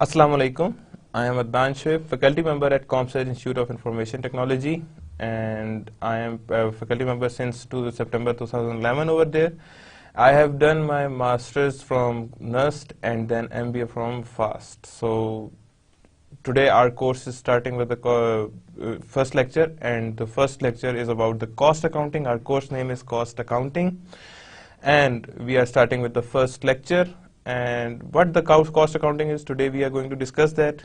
Assalamu alaikum. I am Adnan Shoaib, faculty member at CompSci Institute of Information Technology, and I am a faculty member since September 2011 over there. I have done my master's from NUST and then MBA from FAST. So today our course is starting with the first lecture, and the first lecture is about the cost accounting. Our course name is Cost Accounting, and we are starting with the first lecture. And what the cost accounting is, today we are going to discuss that,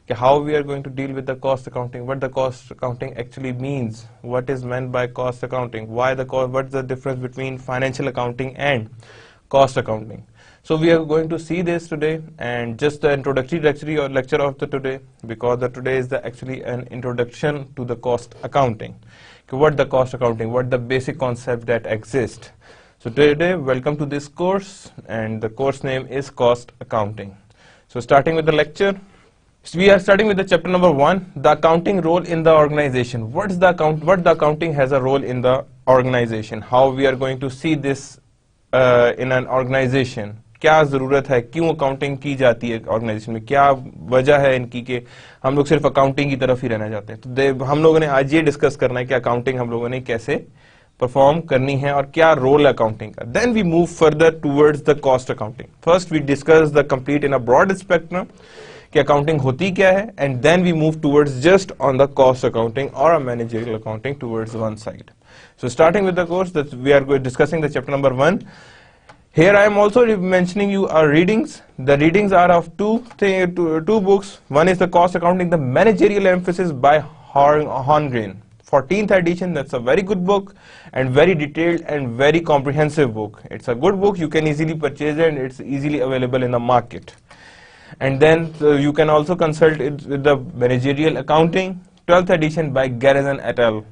how we are going to deal with the cost accounting, what the cost accounting actually means, what is meant by cost accounting, what's the difference between financial accounting and cost accounting. So we are going to see this today, and just the introductory lecture of the today, because today is actually an introduction to the cost accounting. What the cost accounting, what the basic concept that exists. So today, welcome to this course, and the course name is Cost Accounting. So starting with the lecture, so we are starting with the chapter number 1, the accounting role in the organization. What the accounting has a role in the organization? How we are going to see this in an organization? क्या जरूरत है, क्यों accounting की जाती है organisation में, क्या वजह है इनकी कि हम लोग सिर्फ अकाउंटिंग की तरफ ही रहना चाहते हैं. तो हम लोगों ने आज ये डिस्कस करना है कि अकाउंटिंग हम लोगों ने कैसे परफॉर्म करनी है और क्या रोल है अकाउंटिंग का. Then we move further towards the cost accounting. First we discuss the complete in a broad spectrum कि अकाउंटिंग होती क्या है, and then we move towards just on the cost accounting और a managerial accounting towards one side. So starting with the course, that we are discussing the chapter number 1. Here I am also mentioning you our readings. The readings are of two books. One is the Cost Accounting, the Managerial Emphasis by Horngren. 14th edition. That's a very good book and very detailed and very comprehensive book. It's a good book. You can easily purchase it, and it's easily available in the market. And then you can also consult it with the Managerial Accounting, 12th edition by Garrison et al.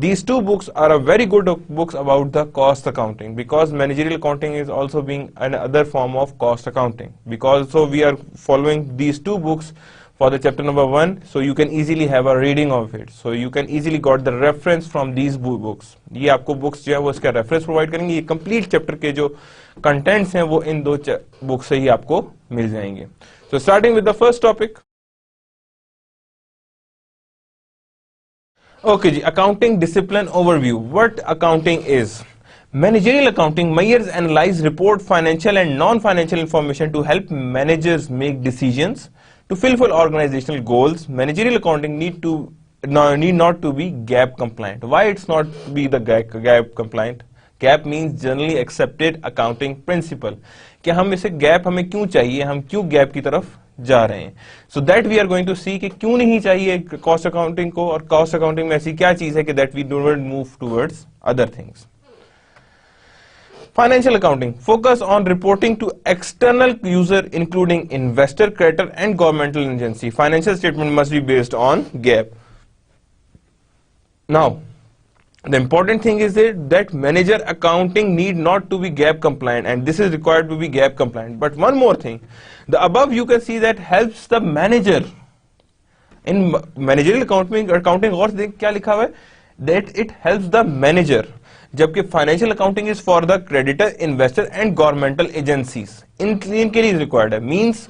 These two books are a very good books about the cost accounting, because managerial accounting is also being another form of cost accounting. Because so we are following these two books for the chapter number 1, so you can easily have a reading of it. So you can easily got the reference from these books. ये आपको books जो है वो इसका reference provide करेंगे. ये complete chapter के जो contents हैं वो इन दो books से ही आपको मिल जाएंगे. So starting with the first topic. Okay, accounting discipline overview. What accounting is? Managerial accounting measures, analyze, report financial and non-financial information to help managers make decisions to fulfill organizational goals. Managerial accounting need not to be GAAP compliant. Why it's not be the GAAP compliant? GAAP means generally accepted accounting principle. कि हम इसे GAAP हमें क्यों चाहिए, हम क्यों GAAP की तरफ जा रहे हैं. So that we are going to see कि क्यों नहीं चाहिए cost accounting को, और cost accounting में ऐसी क्या चीज है कि that we do not move towards other things. Financial accounting focus on reporting to external user including investor, creditor and governmental agency. Financial statement must be based on GAAP. Now the important thing is that manager accounting need not to be GAAP compliant, and this is required to be GAAP compliant. But one more thing, the above you can see that helps the manager in managerial accounting और देख क्या लिखा हुआ है, that it helps the manager, जबकि financial accounting is for the creditor, investor and governmental agencies. इनके लिए required है. Means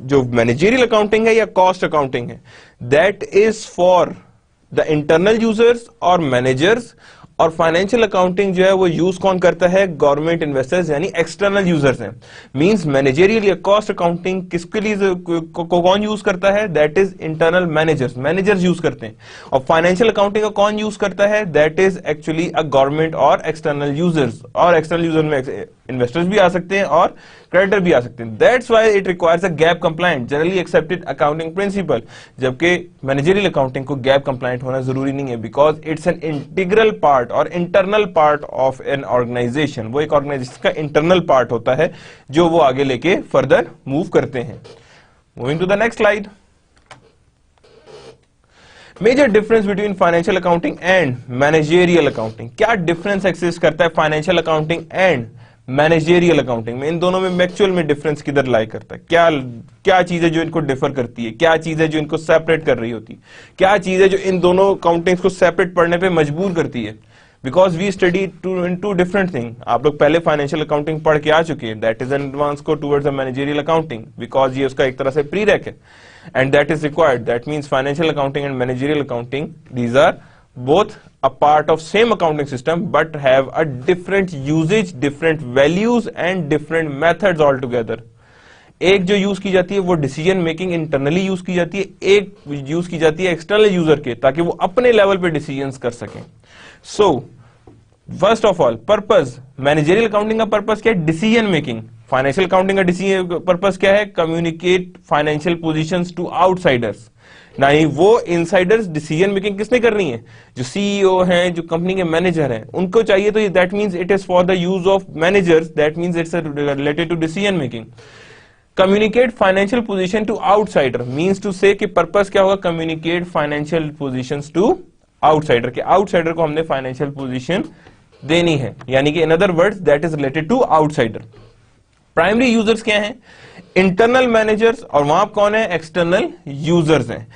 जो managerial accounting है या cost accounting है, that is for the internal users और managers, और फाइनेंशियल अकाउंटिंग जो है वो यूज कौन करता है, गवर्नमेंट इन्वेस्टर्स यानी एक्सटर्नल यूजर्स हैं. मींस मैनेजरियल या कॉस्ट अकाउंटिंग किसके लिए कौन यूज करता है, that is internal managers use करते हैं. और फाइनेंशियल अकाउंटिंग का कौन यूज करता है, that is actually a government और एक्सटर्नल यूजर्स. और एक्सटर्नल यूजर में इन्वेस्टर्स भी आ सकते हैं और क्रेडिटर भी आ सकते हैं. That's why it requires a GAAP compliant generally accepted accounting principle. जबकि मैनेजरियल अकाउंटिंग को गैप कंप्लायंट होना जरूरी नहीं है, because it's an integral part और internal part of an organization. वो एक ऑर्गेनाइजेशन का इंटरनल पार्ट होता है जो वो आगे लेके फर्दर मूव करते हैं. Moving to the next slide. Major difference between financial accounting and managerial accounting. क्या डिफरेंस एक्सिस्ट करता है financial accounting and managerial accounting में? इन दोनों में एक्चुअल में डिफरेंस किधर लाई करता है, क्या चीज है जो इनको डिफर करती है, क्या चीज है जो इनको सेपरेट कर रही होती है, क्या चीज है जो इन दोनों अकाउंटिंग्स को सेपरेट पढ़ने पे मजबूर करती है. Because we study in two different thing. आप लोग पहले फाइनेंशियल अकाउंटिंग पढ़ के आ चुके हैं, दैट इज एन एडवांस को towards the managerial accounting, because ये उसका एक तरह से प्रीरेक है and that is required. That means financial accounting and managerial accounting, these are both a part of same accounting system but have a different usage, different values and different methods altogether. एक जो use की जाती है वो decision making internally use की जाती है, एक यूज की जाती है एक्सटर्नल यूजर के, ताकि वो अपने लेवल पे डिसीजंस कर सकें. So first of all purpose, managerial accounting का पर्पस क्या है? Decision making. फाइनेंशियल अकाउंटिंग का डिसीजन पर्पस क्या है? Communicate financial positions to outsiders. नहीं, वो इनसाइडर्स डिसीजन मेकिंग किसने करनी है? जो सीईओ हैं, जो कंपनी के मैनेजर हैं, उनको चाहिए. तो that means it is for the use of managers, that means it's related to decision making. Communicate financial position to outsider means to say कि पर्पस क्या होगा? Communicate financial positions to outsider, के outsider को हमने financial position देनी है, यानी कि in other words that is related to outsider. Primary users क्या हैं? इंटरनल मैनेजर्स, और वहां कौन है? एक्सटर्नल यूजर्स हैं.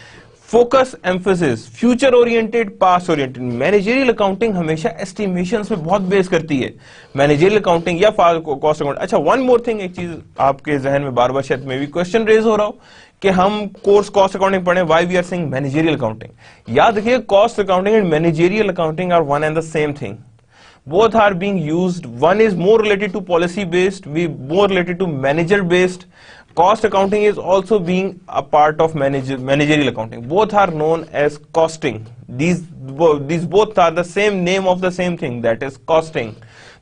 Focus, emphasis, future oriented, past oriented. Managerial accounting हमेशा एस्टिमेशंस में बहुत बेस करती है, मैनेजरियल अकाउंटिंग या कॉस्ट अकाउंटिंग. अच्छा, वन मोर थिंग, एक चीज आपके जहन में बार बार शायद में भी क्वेश्चन रेज हो रहा हो कि हम कोर्स कॉस्ट अकाउंटिंग पढ़े, why we are saying managerial accounting. याद रखिए, cost accounting and managerial accounting are one and the same thing. Both are being used. One is more related to policy based, we more related to manager based. Cost accounting is also being a part of managerial accounting. Both are known as costing. These both are the same name of the same thing, that is costing.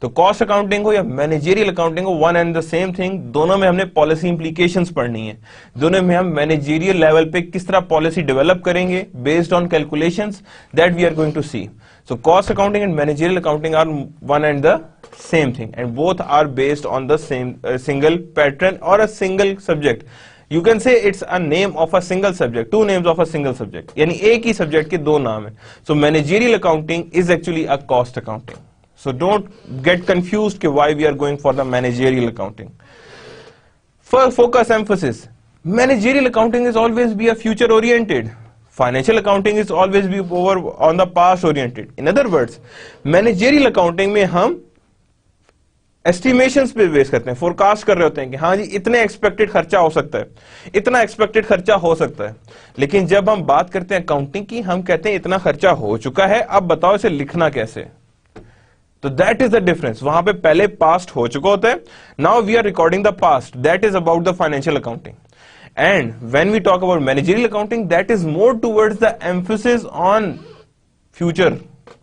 तो cost accounting हो या managerial accounting हो, one and the same thing. दोनों में हमने policy implications पढ़नी है. दोनों में हम मैनेजरियल लेवल पे किस तरह पॉलिसी डेवलप करेंगे based on calculations, that we are going to see. So cost accounting and managerial accounting are one and the same thing, and both are based on the same single pattern or a single subject. You can say it's a name of a single subject, two names of a single subject. यानी एक ही subject के दो नाम हैं. So managerial accounting is actually a cost accounting. So don't get confused कि why we are going for the managerial accounting. First, focus, emphasis. Managerial accounting is always be a future oriented. Financial accounting is always be over on the past oriented. In other words, managerial accounting में हम estimations पे base करते हैं, forecast कर रहे होते हैं कि हाँ जी इतने एक्सपेक्टेड खर्चा हो सकता है, इतना एक्सपेक्टेड खर्चा हो सकता है. लेकिन जब हम बात करते हैं अकाउंटिंग की, हम कहते हैं इतना खर्चा हो चुका है, अब बताओ इसे लिखना कैसे. तो दैट इज द डिफरेंस. वहां पे पहले पास्ट हो चुका होता है. Now we are recording the past, that is about the financial accounting. And when we talk about managerial accounting, that is more towards the emphasis on future.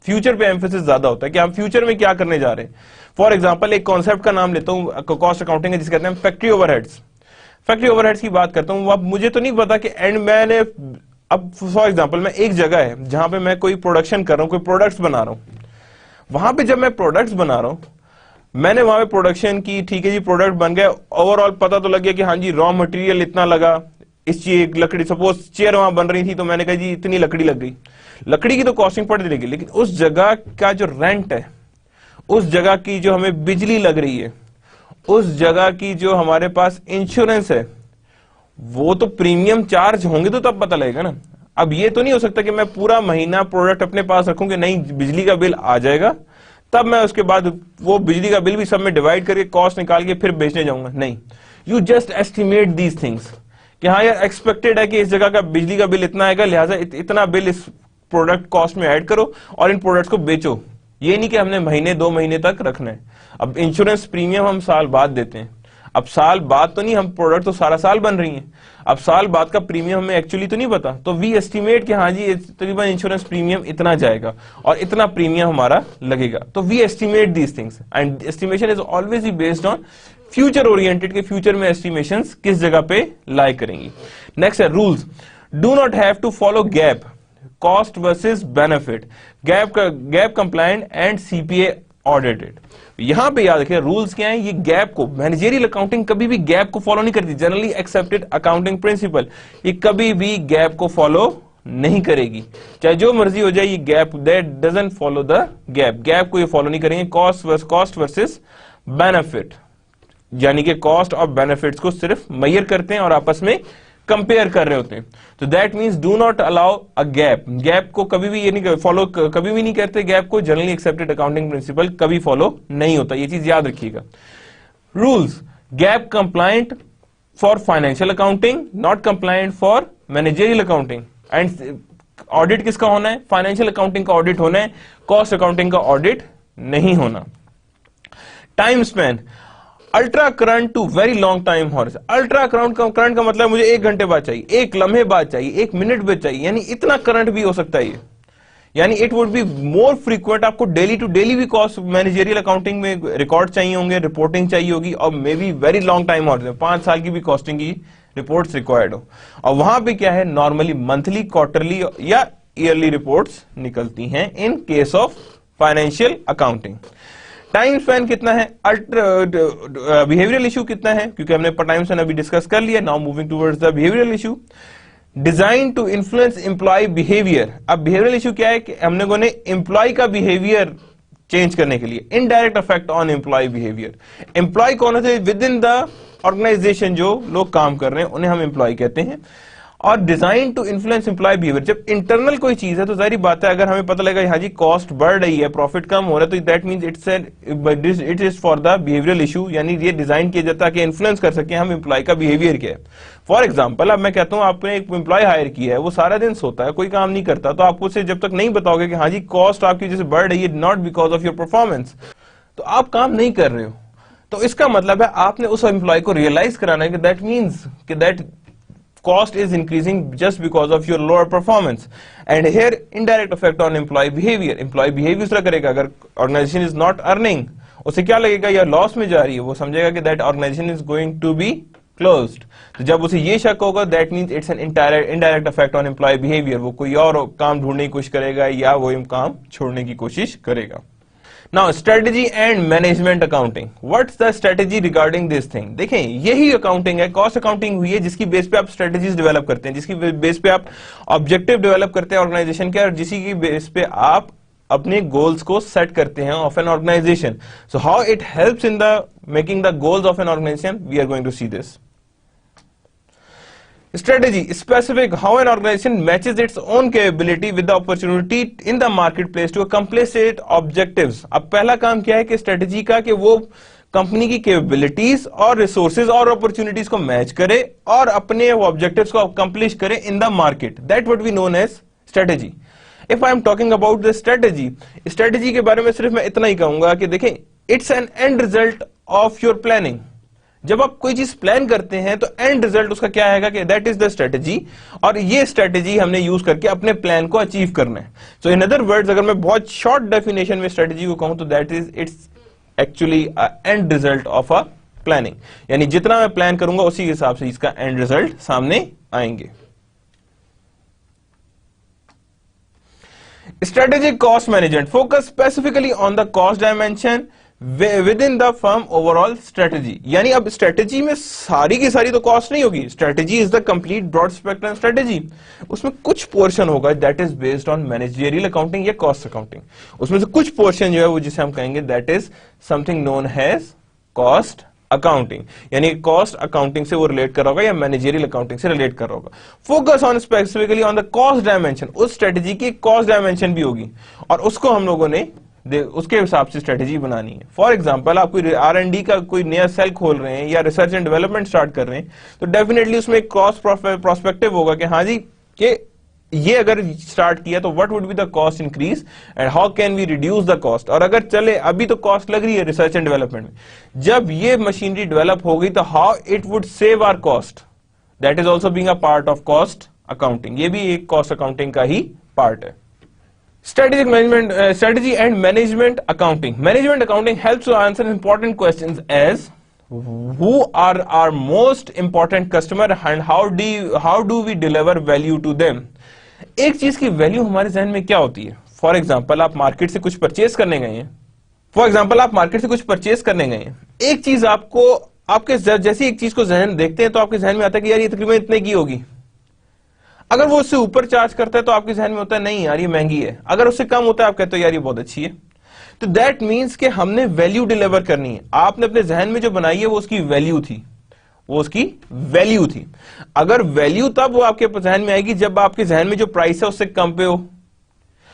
Future पे emphasis ज्यादा होता है कि हम फ्यूचर में क्या करने जा रहे हैं. फॉर एग्जांपल, एक कॉन्सेप्ट का नाम लेता हूं, कॉस्ट अकाउंटिंग है, जिसे कहते हैं फैक्ट्री ओवरहेड्स. फैक्ट्री ओवरहेड्स की बात करता हूं. अब मुझे तो नहीं पता कि एंड मैंने, अब फॉर एग्जांपल मैं एक जगह है जहां पे मैं कोई प्रोडक्शन कर रहा हूं, कोई प्रोडक्ट्स बना रहा हूं. वहां पे जब मैं प्रोडक्ट्स बना रहा हूं, मैंने वहां पे प्रोडक्शन की, ठीक है जी, प्रोडक्ट बन गया, ओवरऑल पता तो लग गया कि हाँ जी रॉ मटेरियल इतना लगा, इस चीज लकड़ी, सपोज चेयर वहां बन रही थी तो मैंने कहा जी इतनी लकड़ी लग गई. लकड़ी की तो कॉस्टिंग पड़ जाएगी, लेकिन उस जगह का जो रेंट है, उस जगह की जो हमें बिजली लग रही है, उस जगह की जो हमारे पास इंश्योरेंस है, वो तो प्रीमियम चार्ज होंगे तो तब पता लगेगा ना. अब ये तो नहीं हो सकता कि मैं पूरा महीना प्रोडक्ट अपने पास रखूं कि नहीं बिजली का बिल आ जाएगा तब मैं उसके बाद वो बिजली का बिल भी सब में डिवाइड करके कॉस्ट निकाल के फिर बेचने जाऊंगा. नहीं, you just estimate these things कि हाँ यार एक्सपेक्टेड है कि इस जगह का बिजली का बिल इतना आएगा, लिहाजा इतना बिल इस प्रोडक्ट कॉस्ट में ऐड करो और इन प्रोडक्ट्स को बेचो. ये नहीं कि हमने महीने 2 महीने तक रखना है. अब इंश्योरेंस प्रीमियम हम साल बाद देते हैं. अब साल बाद तो नहीं, हम प्रोडक्ट तो सारा साल बन रही हैं, अब साल बाद का प्रीमियम हमें एक्चुअली तो नहीं पता, तो वी एस्टिमेट कि हाँ जी तकरीबन इंश्योरेंस प्रीमियम इतना जाएगा और इतना प्रीमियम हमारा लगेगा. तो we estimate these things and estimation is always based on future oriented, के फ्यूचर में एस्टिमेशंस किस जगह पे लाई करेंगी. नेक्स्ट है rules. Do not have to follow GAAP, cost versus benefit, GAAP compliant and CPA audited. यहां पे याद रखिए रूल्स क्या है. ये गैप को, मैनेजरियल अकाउंटिंग कभी भी गैप को फॉलो नहीं करती. जनरली एक्सेप्टेड अकाउंटिंग प्रिंसिपल, ये कभी भी गैप को फॉलो नहीं करेगी, चाहे जो मर्जी हो जाए. ये gap that doesn't follow the gap को ये फॉलो नहीं करेंगे. कॉस्ट वर्सेस बेनिफिट, यानी कि कॉस्ट और बेनिफिट्स को सिर्फ मेजर करते हैं और आपस में कंपेयर कर रहे होते हैं। तो that means do not allow a gap, gap को कभी भी ये नहीं फॉलो, कभी भी नहीं करते गैप को, जनरली एक्सेप्टेड अकाउंटिंग प्रिंसिपल कभी फॉलो नहीं होता, ये चीज याद रखिएगा। Rules, gap compliant for financial accounting, not compliant for managerial accounting. And audit किसका होना है? फाइनेंशियल अकाउंटिंग का ऑडिट होना है, कॉस्ट अकाउंटिंग का ऑडिट नहीं होना। Time span, ultra current to very long time horizon. Ultra current का मतलब मुझे 1 घंटे बाद चाहिए, 1 लम्हे बाद चाहिए, 1 मिनट बाद चाहिए, यानी इतना करंट भी हो सकता है ये, यानी it would be more frequent. आपको डेली टू डेली भी कॉस्ट मैनेजरियल अकाउंटिंग में रिकॉर्ड चाहिए होंगे, रिपोर्टिंग चाहिए होगी, और may be very long time horse, 5 साल की भी कॉस्टिंग की रिपोर्ट्स रिक्वायर्ड हो। और वहां पे क्या है, नॉर्मली मंथली, क्वार्टरली या ईयरली रिपोर्ट्स निकलती हैं in case of financial accounting. Time span कितना है? बिहेवियरल इशू कितना है? क्योंकि हमने टाइम स्पैन अभी डिस्कस कर लिया। Now moving towards the behavioural issue. Design to influence employee behaviour. अब बिहेवियरल इशू क्या है कि हम लोगों ने एम्प्लॉय का बिहेवियर चेंज करने के लिए, indirect effect on employee behaviour. Employee कौन होते हैं? विद इन द ऑर्गेनाइजेशन जो लोग काम कर रहे हैं उन्हें हम एम्प्लॉय कहते हैं। और design to influence employee behaviour, जब इंटरनल कोई चीज है तो जाहिर बात है अगर हमें पता लगेगा हाँ जी कॉस्ट बढ़ रही है, प्रॉफिट कम हो रहा है, तो that means it is for the behavioural issue, यानी ये डिजाइन किया जाता है कि इन्फ्लुएंस कर सके हम एम्प्लॉय का बिहेवियर क्या है। फॉर एग्जाम्पल, अब मैं कहता हूं आपने एक एम्प्लॉय हायर किया है, वो सारा दिन सोता है, कोई काम नहीं करता, तो आपको से जब तक नहीं बताओगे कि हाँ जी कॉस्ट आपकी जैसे बढ़ रही है not because of your performance, तो आप काम नहीं कर रहे हो। तो इसका मतलब है आपने उस एम्प्लॉय को रियलाइज कराना है कि दैट मींस कि that cost is increasing just because of your lower performance, and here indirect effect on employee behavior. employee behavior उसका करेगा, अगर organization is not earning, उसे क्या लगेगा, या लॉस में जा रही है, वो समझेगा कि that organization is going to be closed। तो जब उसे ये शक होगा that means it's an indirect effect on employee behavior, वो कोई और काम ढूंढने की कोशिश करेगा या वो काम छोड़ने की कोशिश करेगा। Now strategy and management accounting. What's the strategy regarding this thing? देखें, यही अकाउंटिंग है, कॉस्ट अकाउंटिंग हुई है जिसकी बेस पे आप स्ट्रेटेजीज डेवलप करते हैं, जिसकी बेस पे आप ऑब्जेक्टिव डेवलप करते हैं ऑर्गेनाइजेशन के, और जिसी की बेस पे आप अपने गोल्स को सेट करते हैं of an organisation. So how it helps in the making the goals of an organisation, we are going to see this. Strategy, specific how an organization matches its own capability with the opportunity in the marketplace to accomplish its objectives। अब पहला काम क्या है कि strategy का, कि वो company की कैपेबिलिटीज और रिसोर्सेज और अपॉर्चुनिटीज को मैच करे और अपने ऑब्जेक्टिव्स को अकम्प्लिश करे in the market, that what we known as strategy. If I am talking about the strategy, strategy के बारे में सिर्फ मैं इतना ही कहूंगा कि देखें, it's an and result of your planning. जब आप कोई चीज प्लान करते हैं तो एंड रिजल्ट उसका क्या आएगा कि दैट इज द स्ट्रेटेजी, और ये स्ट्रेटेजी हमने यूज करके अपने प्लान को अचीव करना है। सो इन अदर वर्ड्स, अगर मैं बहुत शॉर्ट डेफिनेशन में स्ट्रेटेजी को कहूं तो that is it's actually and result of a planning, यानी जितना मैं प्लान करूंगा उसी हिसाब से इसका एंड रिजल्ट सामने आएंगे। Strategic cost management focus specifically on the cost dimension with in the firm overall strategy. यानी अब स्ट्रेटेजी में सारी की सारी तो कॉस्ट नहीं होगी, strategy is the complete broad spectrum strategy, उसमें कुछ पोर्शन होगा that is based on managerial accounting या कॉस्ट अकाउंटिंग, उसमें से कुछ पोर्शन जो है वो जिसे हम कहेंगे that is something known as cost accounting, यानी कॉस्ट अकाउंटिंग से वो रिलेट कर रहा होगा या मैनेजरियल अकाउंटिंग से रिलेट कर रहा होगा। Focus on specifically on the cost dimension, उस स्ट्रेटेजी की कॉस्ट डायमेंशन भी होगी और उसको हम लोगों ने उसके हिसाब से स्ट्रेटेजी बनानी है। फॉर एग्जांपल, आप कोई R&D का कोई नया सेल खोल रहे हैं या रिसर्च एंड डेवलपमेंट स्टार्ट कर रहे हैं, तो डेफिनेटली उसमें एक कॉस्ट प्रोस्पेक्टिव होगा कि हाँ जी कि ये अगर स्टार्ट किया तो what would be the cost increase and how can we reduce the cost. और अगर चले अभी तो कॉस्ट लग रही है रिसर्च एंड डेवलपमेंट में, जब ये मशीनरी डेवलप हो गई तो how it would save our cost, that is also being a part of cost accounting, ये भी एक कॉस्ट अकाउंटिंग का ही पार्ट है। Strategic management, strategy and management accounting. Management accounting helps to answer important questions as who are our most important customer and how do we deliver value to them. एक चीज की value हमारे जहन में क्या होती है? फॉर एग्जाम्पल, आप मार्केट से कुछ परचेज करने गए हैं, एक चीज आपको आपके जैसी एक चीज को जहन देखते हैं तो आपके जहन में आता है कि यार ये तकरीबन इतने की होगी। अगर वो उससे ऊपर चार्ज करता है तो आपके जहन में होता है नहीं यार ये महंगी है, अगर उससे कम होता है आप कहते हो यार ये बहुत अच्छी है। तो दैट मींस कि हमने वैल्यू डिलीवर करनी है। आपने अपने जहन में जो बनाई है वो उसकी वैल्यू थी, वो उसकी वैल्यू थी। अगर वैल्यू तब वो आपके जहन में आएगी जब आपके जहन में जो प्राइस है उससे कम पे हो।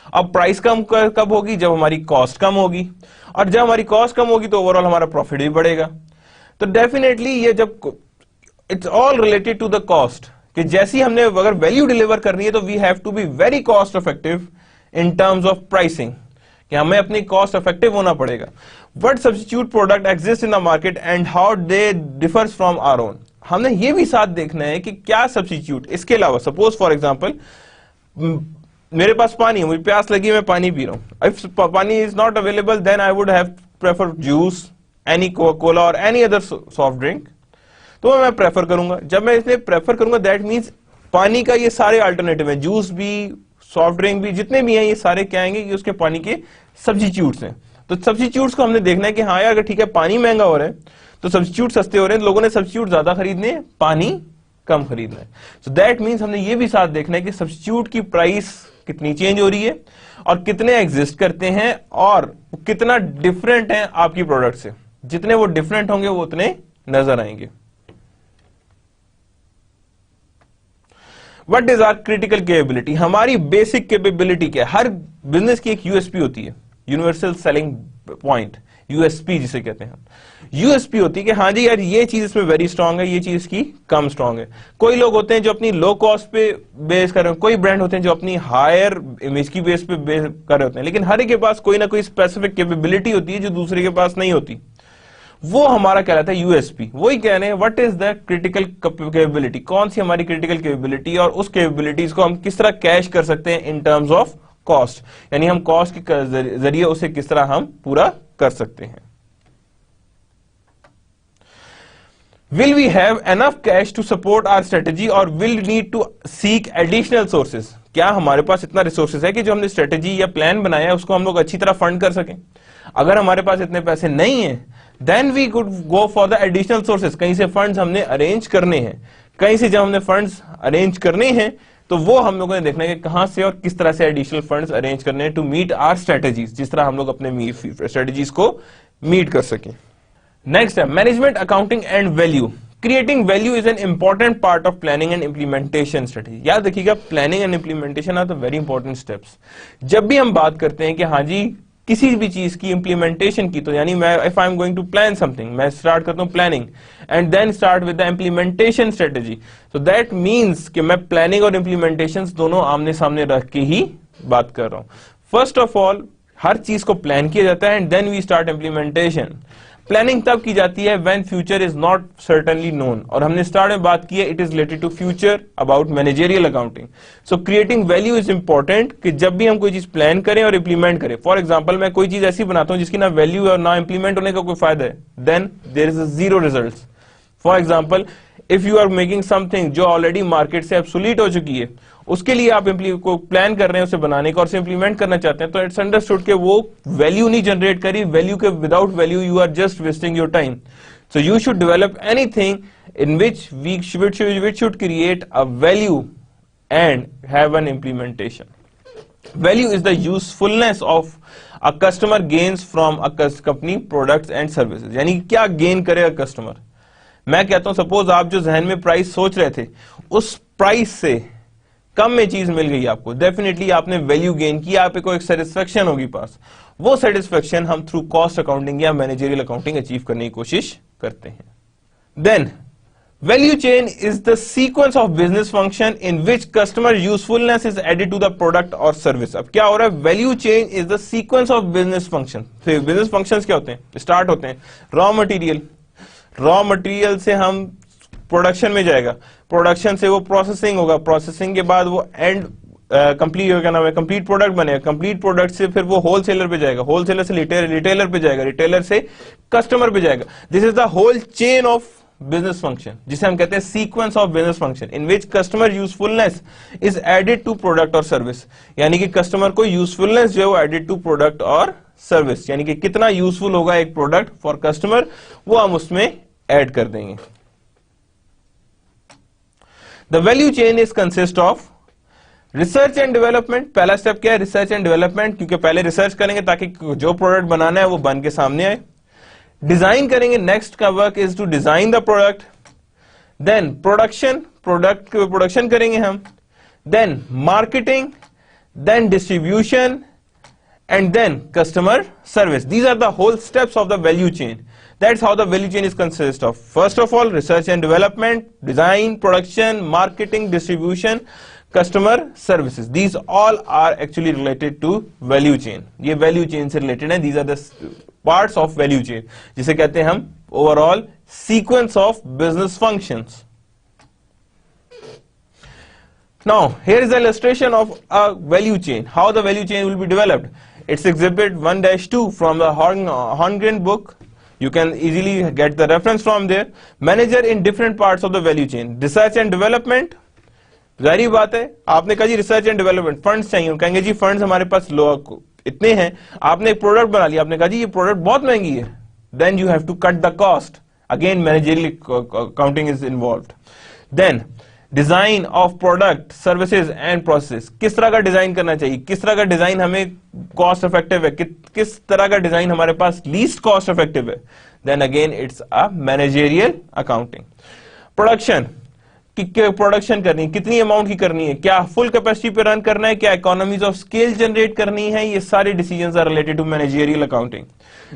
अब प्राइस कम कब होगी? जब हमारी कॉस्ट कम होगी, और जब हमारी कॉस्ट कम होगी तो ओवरऑल हमारा प्रॉफिट भी बढ़ेगा। तो डेफिनेटली ये जब it's all related to the cost, कि जैसी हमने अगर वैल्यू डिलीवर करनी है तो we have to be very cost effective in terms of pricing, कि हमें अपनी कॉस्ट इफेक्टिव होना पड़ेगा। What substitute product exist in the market and how they differs from our own. हमने ये भी साथ देखना है कि क्या सब्स्टिट्यूट, इसके अलावा सपोज फॉर एग्जांपल मेरे पास पानी है, मुझे प्यास लगी, मैं पानी पी रहा हूं। If pani is not available then I would have prefer juice, any Coca-Cola और एनी अदर सॉफ्ट ड्रिंक, तो मैं प्रेफर करूंगा। जब मैं इसलिए प्रेफर करूंगा दैट मींस पानी का ये सारे अल्टरनेटिव है, जूस भी, सॉफ्ट ड्रिंक भी, जितने भी हैं ये सारे क्या आएंगे कि उसके पानी के सब्स्टिट्यूट्स हैं। तो सब्स्टिट्यूट्स को हमने देखना है कि हाँ यार अगर ठीक है पानी महंगा हो रहा है तो सब्स्टिट्यूट सस्ते हो रहे हैं, लोगों ने सब्स्टिट्यूट ज्यादा खरीदने हैं, पानी कम खरीदना है। सो दैट मींस हमने ये भी साथ देखना है कि सब्स्टिट्यूट की प्राइस कितनी चेंज हो रही है और कितने एग्जिस्ट करते हैं और कितना डिफरेंट है आपकी प्रोडक्ट से। जितने वो डिफरेंट होंगे वो उतने नजर आएंगे। What is our critical capability? हमारी बेसिक कैपेबिलिटी क्या है? हर बिजनेस की एक यूएसपी होती है, यूनिवर्सल सेलिंग पॉइंट, यूएसपी जिसे कहते हैं। यूएसपी होती है कि हाँ जी यार ये चीज इसमें वेरी स्ट्रांग है, ये चीज इसकी कम स्ट्रांग है। कोई लोग होते हैं जो अपनी लो कॉस्ट पे बेस कर रहे हैं, कोई ब्रांड होते हैं जो अपनी हायर इमेज की बेस पे बेस कर रहे होते हैं, लेकिन हर एक के पास कोई ना कोई स्पेसिफिक कैपेबिलिटी होती है जो दूसरे के पास नहीं होती। वो हमारा कहलाता है यूएसपी। वही कह रहे हैं what is the critical capability, कौन सी हमारी क्रिटिकल कैपेबिलिटी और उस कैपेबिलिटीज को हम किस तरह कैश कर सकते हैं इन टर्म्स ऑफ कॉस्ट, यानी हम कॉस्ट के जरिए उसे किस तरह हम पूरा कर सकते हैं। Will we have enough cash to support our strategy or will we need to seek additional sources? क्या हमारे पास इतना रिसोर्सेज है कि जो हमने स्ट्रेटेजी या प्लान बनाया है उसको हम लोग अच्छी तरह फंड कर सकें? अगर हमारे पास इतने पैसे नहीं है then we could go for the additional sources. कहीं से फंड्स हमने अरेंज करने हैं, कहीं से जब हमने फंड्स अरेंज करने हैं तो वो हम लोगों ने देखना है कि कहां से और किस तरह से एडिशनल फंड्स अरेंज करने हैं टू मीट आवर स्ट्रेटेजीज, जिस तरह हम लोग अपने स्ट्रेटेजीज को मीट कर सकें। नेक्स्ट है management accounting and value. Creating value is an important part of planning and implementation strategy. याद रखिएगा planning and implementation are the very important steps. जब भी हम बात करते हैं कि हाँ जी किसी भी चीज की इंप्लीमेंटेशन की, तो यानी मैं if I am going to plan something, मैं स्टार्ट करता हूं planning and then start with the implementation strategy. So that means कि मैं प्लानिंग और इंप्लीमेंटेशन दोनों आमने सामने रख के ही बात कर रहा हूं। फर्स्ट ऑफ ऑल हर चीज को प्लान किया जाता है and then we start implementation. Planning तब की जाती है when future is not certainly known, और हमने स्टार्ट में बात की है it is related to future about managerial accounting. So creating value is important कि जब भी हम कोई चीज प्लान करें और इंप्लीमेंट करें, फॉर एग्जांपल मैं कोई चीज ऐसी बनाता हूं जिसकी ना वैल्यू और ना इंप्लीमेंट होने का कोई फायदा है, then there is zero results. For example if you are making something जो ऑलरेडी मार्केट से ऑब्सोलीट हो चुकी है, उसके लिए आप को प्लान कर रहे हैं उसे बनाने का और उसे इंप्लीमेंट करना चाहते हैं, तो इट्स अंडरस्टूड कि वो वैल्यू नहीं जनरेट करी, वैल्यू के without value you are just wasting your time. So you should develop anything in which we should create a value and have an implementation. Value is the usefulness of a customer gains from a company products and services, यानी क्या gain करेगा customer. मैं कहता हूं suppose आप जो जहन में प्राइस सोच रहे थे उस प्राइस से कम में चीज मिल गई आपको, डेफिनेटली आपने वैल्यू गेन किया, आपको एक सेटिस्फेक्शन होगी पास। वो सेटिस्फेक्शन हम थ्रू कॉस्ट अकाउंटिंग या मैनेजरियल अकाउंटिंग अचीव करने की कोशिश करते हैं। Then value chain is the sequence of business function in which customer usefulness is added to the product और सर्विस। अब क्या हो रहा है, value chain is the sequence of business function. Business functions क्या होते हैं, स्टार्ट होते हैं रॉ मटेरियल, रॉ मटेरियल से हम प्रोडक्शन में जाएगा, प्रोडक्शन से वो प्रोसेसिंग होगा, प्रोसेसिंग के बाद वो एंड कंप्लीट क्या नाम है कंप्लीट प्रोडक्ट बनेगा, कंप्लीट प्रोडक्ट से फिर वो होलसेलर पे जाएगा, होलसेलर से रिटेलर पे जाएगा, रिटेलर से कस्टमर पे जाएगा। This is the whole chain of business function जिसे हम कहते हैं sequence of business function in which customer usefulness is added to product और सर्विस, यानी कि कस्टमर को यूजफुलनेस जो है वो एडेड टू प्रोडक्ट और सर्विस, यानी कि कितना यूजफुल होगा एक प्रोडक्ट फॉर कस्टमर वो हम उसमें ऐड कर देंगे। The value chain is consist of research and development. पहला स्टेप क्या है, रिसर्च एंड डेवलपमेंट, क्योंकि पहले रिसर्च करेंगे ताकि जो प्रोडक्ट बनाना है वो बन के सामने आए। डिजाइन करेंगे, नेक्स्ट का work is to design the product. Then production, production करेंगे हम, then marketing, then distribution, and then customer service. These are the whole steps of the value chain. That's how the value chain is consist of. First of all, research and development, design, production, marketing, distribution, customer services. These all are actually related to value chain. ये value chain से related हैं. These are the parts of value chain, जिसे कहते हैं हम overall sequence of business functions. Now, here is the illustration of a value chain. How the value chain will be developed. It's exhibit 1-2 from the Horngren book. You can easily get the reference from there. Manager in different parts of the value chain. Research and development. जारी बात है, आपने कहा जी research and development funds चाहिए, कहेंगे जी funds हमारे पास इतने हैं, आपने एक प्रोडक्ट बना लिया, आपने कहा जी ये प्रोडक्ट बहुत महंगी है, then you have to cut the cost, again managerial accounting is involved. Then design of product, services and process. किस तरह का डिजाइन करना चाहिए, किस तरह का डिजाइन हमें कॉस्ट इफेक्टिव है, किस तरह का डिजाइन हमारे पास लीस्ट कॉस्ट इफेक्टिव है. Then again it's a managerial accounting. Production, production करनी है, कितनी अमाउंट की करनी है, क्या फुल कैपेसिटी पे रन करना है, क्या इकोनॉमीज ऑफ स्केल जनरेट करनी है, ये सारे decisions are related to managerial accounting.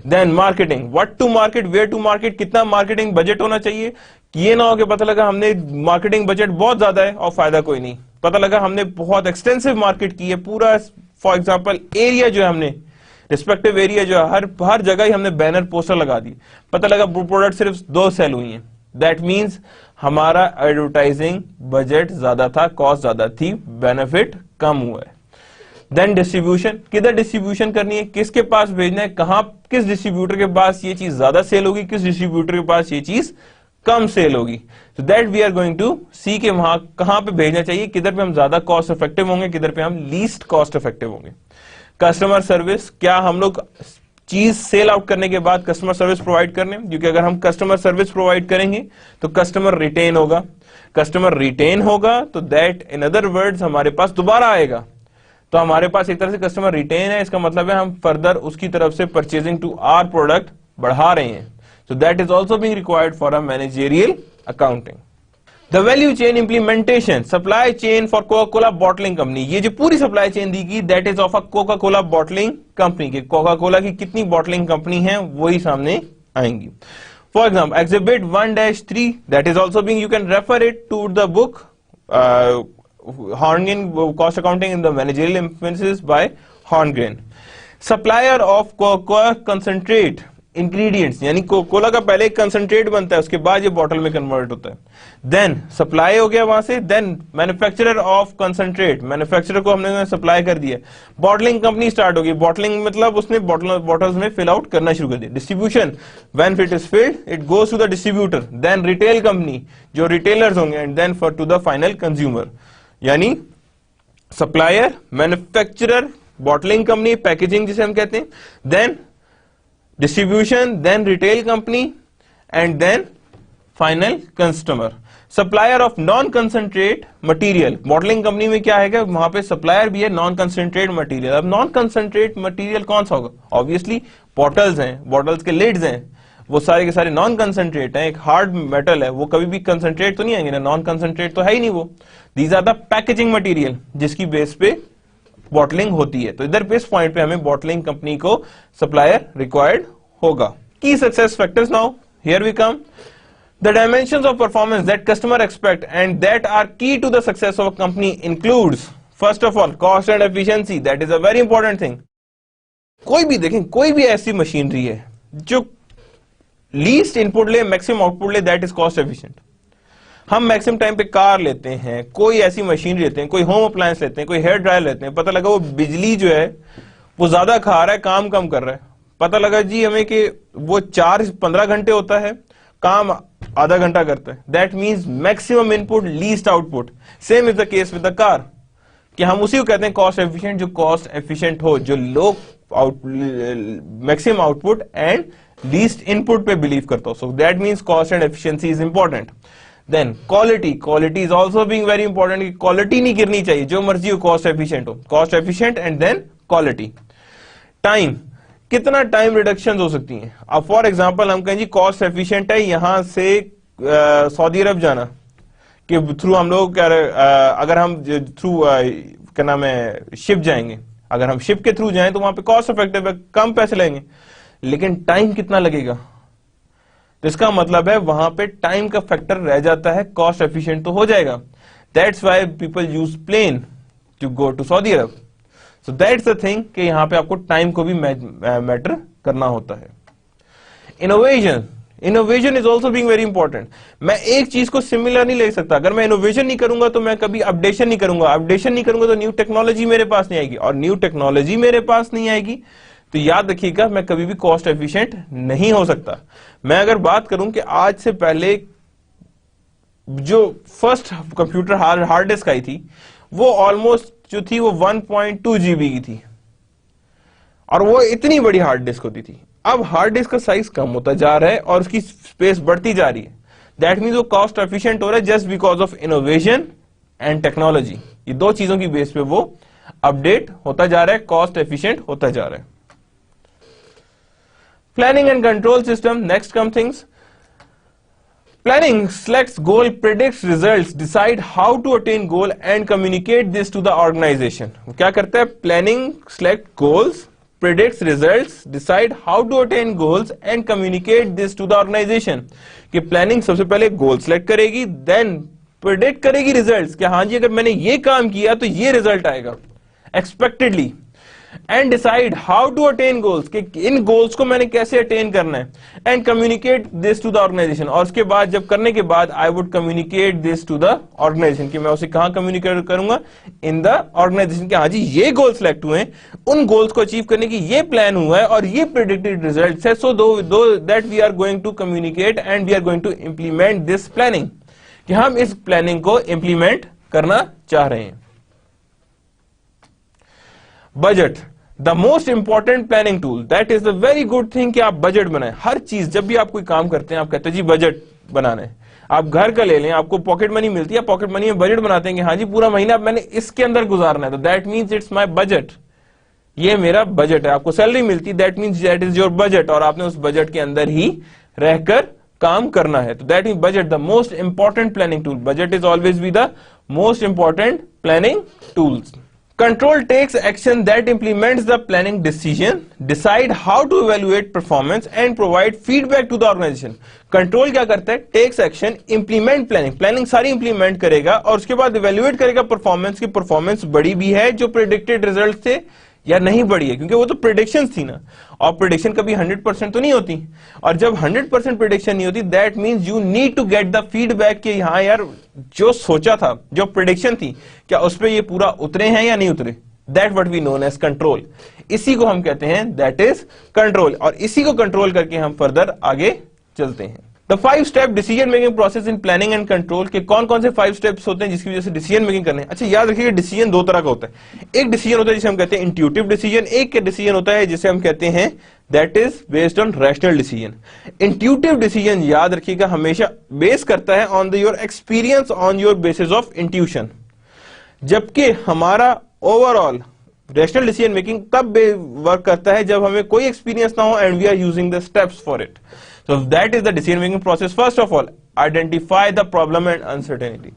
Then marketing, what to market, where to market, कितना मार्केटिंग बजट होना चाहिए. ये ना हो कि पता लगा हमने मार्केटिंग बजट बहुत ज्यादा है और फायदा कोई नहीं, पता लगा हमने बहुत एक्सटेंसिव मार्केट की है, पूरा फॉर एग्जांपल एरिया जो है हमने रिस्पेक्टिव एरिया जो है हर जगह ही हमने बैनर पोस्टर लगा दी, पता लगा प्रोडक्ट सिर्फ 2 सेल हुई हैं. दैट मीन्स हमारा एडवर्टाइजिंग बजट ज्यादा था, कॉस्ट ज्यादा थी, बेनिफिट कम हुआ है. देन डिस्ट्रीब्यूशन, किधर डिस्ट्रीब्यूशन करनी है, किसके पास भेजना है, कहां, किस डिस्ट्रीब्यूटर के पास ये चीज ज्यादा सेल होगी, किस डिस्ट्रीब्यूटर के पास ये चीज कम सेल होगी. So that we are going to see के वहां कहां पे भेजना चाहिए, किधर पे हम ज्यादा कॉस्ट इफेक्टिव होंगे, किधर पे हम लीस्ट कॉस्ट इफेक्टिव होंगे. कस्टमर सर्विस, क्या हम लोग चीज सेल आउट करने के बाद कस्टमर सर्विस प्रोवाइड करने, क्योंकि अगर हम कस्टमर सर्विस प्रोवाइड करेंगे तो कस्टमर रिटेन होगा, कस्टमर रिटेन होगा तो दैट इन अदर वर्ड्स हमारे पास दोबारा आएगा, तो हमारे पास एक तरह से कस्टमर रिटेन है, इसका मतलब है हम फर्दर उसकी तरफ से परचेजिंग टू आवर प्रोडक्ट बढ़ा रहे हैं. So that is also being required for a managerial accounting. The value chain implementation, supply chain for Coca-Cola bottling company. ये जो पूरी supply chain दी गई, that is of a Coca-Cola bottling company. कि Coca-Cola की कितनी bottling company हैं, वही सामने आएंगी. For example, exhibit 1-3, that is also being, you can refer it to the book, Horngren, Cost Accounting in the Managerial Influences by Horngren. Supplier of Coca concentrate. Ingredients, यानी Coca Cola का पहले एक concentrate बनता है, उसके बाद ये बॉटल में कन्वर्ट होता है. देन सप्लाई हो गया वहां से. Then manufacturer of concentrate, manufacturer को हमने सप्लाई कर दिया. बॉटलिंग कंपनी स्टार्ट होगी, बॉटलिंग मतलब उसने बॉटल्स में फिल आउट करना शुरू कर दिया. Distribution, when it is filled it goes to the distributor. Then retail company, जो रिटेलर्स होंगे, and then for to the final consumer, यानी supplier, manufacturer, bottling company, packaging जिसे हम कहते हैं, then distribution, then retail company, and then final customer. Supplier of non-concentrate material, bottling company में क्या है कि वहां पे supplier भी है non-concentrate material. अब non-concentrate material कौन सा होगा, obviously bottles हैं, bottles के lids हैं, वो सारे के सारे non-concentrate हैं, एक hard metal है, वो कभी भी concentrate तो नहीं आएंगे ना, non-concentrate तो है ही नहीं वो. These are the packaging material जिसकी बेस पे बॉटलिंग होती है. तो इधर पे इस पॉइंट पे हमें बॉटलिंग कंपनी को सप्लायर रिक्वायर्ड होगा. Key success factors, now here we come. The dimensions of performance that customer expect and that are key to the success of a company includes, first of all cost and efficiency. That is a very important thing. कोई भी देखें, कोई भी ऐसी machinery है जो least input ले maximum output ले, दैट इज कॉस्ट एफिशिएंट. हम मैक्सिमम टाइम पे कार लेते हैं, कोई ऐसी मशीन लेते हैं, कोई होम अप्लायंस लेते हैं, कोई हेयर ड्रायर लेते हैं, पता लगा वो बिजली जो है वो ज्यादा खा रहा है, काम कम कर रहा है. पता लगा जी हमें कि वो चार्ज 15 घंटे होता है, काम आधा घंटा करता है. That means maximum input least output. Same is the case with the car, कि हम उसी को कहते हैं कॉस्ट एफिशिएंट, जो कॉस्ट एफिशिएंट हो, जो लो maximum output and least input पे बिलीव करता हो. So that means cost and efficiency is important. Then quality is also being very important. Quality नहीं गिरनी चाहिए, जो मर्जी हो, कॉस्ट एफिशिएंट हो. Cost efficient and then quality. Time, कितना टाइम रिडक्शन हो सकती है. अब फॉर एग्जांपल हम कहें जी कॉस्ट एफिशिएंट है, यहां से सऊदी अरब जाना कि थ्रू हम लोग अगर हम थ्रू क्या नाम है शिप जाएंगे, अगर हम शिप के थ्रू जाएं तो वहां पे कॉस्ट इफेक्टिव है, कम पैसे लेंगे, लेकिन टाइम कितना लगेगा, तो इसका मतलब है वहां पे टाइम का फैक्टर रह जाता है, कॉस्ट एफिशिएंट तो हो जाएगा। That's why people use plane to go to Saudi Arab. So that's the thing कि यहां पे आपको टाइम को भी मैटर करना होता है। Innovation is also being very important. मैं एक चीज को सिमिलर नहीं ले सकता, अगर मैं इनोवेशन नहीं करूंगा तो मैं कभी अपडेशन नहीं करूंगा, अपडेशन नहीं करूंगा तो न्यू टेक्नोलॉजी मेरे पास नहीं आएगी, और न्यू टेक्नोलॉजी मेरे पास नहीं आएगी तो याद रखिएगा मैं कभी भी कॉस्ट एफिशिएंट नहीं हो सकता। मैं अगर बात करूं कि आज से पहले जो फर्स्ट कंप्यूटर हार्ड डिस्क आई थी वो ऑलमोस्ट जो थी वो 1.2 GB की थी, और वो इतनी बड़ी हार्ड डिस्क होती थी। अब हार्ड डिस्क का साइज कम होता जा रहा है और उसकी स्पेस बढ़ती जा रही है। दैट मीन्स वो कॉस्ट एफिशिएंट हो रहा है just because of innovation and technology. ये दो चीजों की बेस पे वो अपडेट होता जा रहा है, कॉस्ट एफिशिएंट होता जा रहा है। Planning and control system, next come things. Planning selects goal, predicts results, decide how to attain goal and communicate this to the organization. क्या करता है? Planning select goals, predicts results, decide how to attain goals and communicate this to the organization. कि planning सबसे पहले goal select करेगी, then predict करेगी results कि हाँ जी अगर मैंने ये काम किया तो ये result आएगा expectedly, and decide how to attain goals कि इन goals को मैंने कैसे attain करना है, and communicate this to the organization. और उसके बाद जब करने के बाद I would communicate this to the organization कि मैं उसे कहाँ communicate करूंगा, in the organization कि हाँ जी ये goal select हुए हैं, उन goals को achieve करने की ये plan हुआ है और ये predicted results है, so though that we are going to communicate and we are going to implement this planning कि हम इस planning को implement करना चाह रहे हैं। Budget, the most important planning tool, that is the very good thing कि आप बजट बनाएं। हर चीज जब भी आप कोई काम करते हैं आप कहते हैं जी बजट बनाना है। आप घर का ले लें, आपको पॉकेट मनी मिलती है, पॉकेट मनी में बजट बनाते हैं कि हाँ जी पूरा महीना मैंने इसके अंदर गुजारना है, तो that means it's my budget, ये मेरा बजट है। आपको सैलरी मिलती है, that means that is your budget, और आपने उस बजट के अंदर ही रहकर काम करना है, तो that means budget the most important planning tool. Budget is always be the most important planning tools. Control takes action that implements the planning decision, decide how to evaluate performance and provide feedback to the organization. Control क्या करता है? Takes action, implement planning. Planning सारी implement करेगा और उसके बाद evaluate करेगा performance की performance बढ़ी भी है जो predicted result से या नहीं बढ़ी है, क्योंकि वो तो प्रेडिक्शंस थी ना, और प्रेडिक्शन कभी 100% तो नहीं होती, और जब 100% प्रेडिक्शन नहीं होती that means you need to get the feedback कि हाँ यार जो सोचा था, जो प्रेडिक्शन थी, क्या उस पे ये पूरा उतरे हैं या नहीं उतरे। That what we known as control, इसी को हम कहते हैं दैट इज कंट्रोल, और इसी को कंट्रोल करके हम फर्दर आगे चलते हैं। The 5 step decision making process in planning and control के कौन कौन से 5 स्टेप्स होते हैं जिसकी वजह से डिसीजन मेकिंग करने हैं। अच्छा याद रखिए डिसीजन दो तरह का होता है, एक डिसीजन होता है जिसे हम कहते हैं इंट्यूटिव डिसीजन, एक डिसीजन होता है जिसे हम कहते हैं that is based on rational decision. Intuitive decision याद रखिएगा हमेशा बेस करता है on the your experience, on your basis of intuition, जबकि हमारा ओवरऑल रैशनल डिसीजन मेकिंग तब वर्क करता है जब हमें कोई एक्सपीरियंस ना हो and we are using the steps for it. So that is the decision making process. First of all, identify the problem and uncertainty.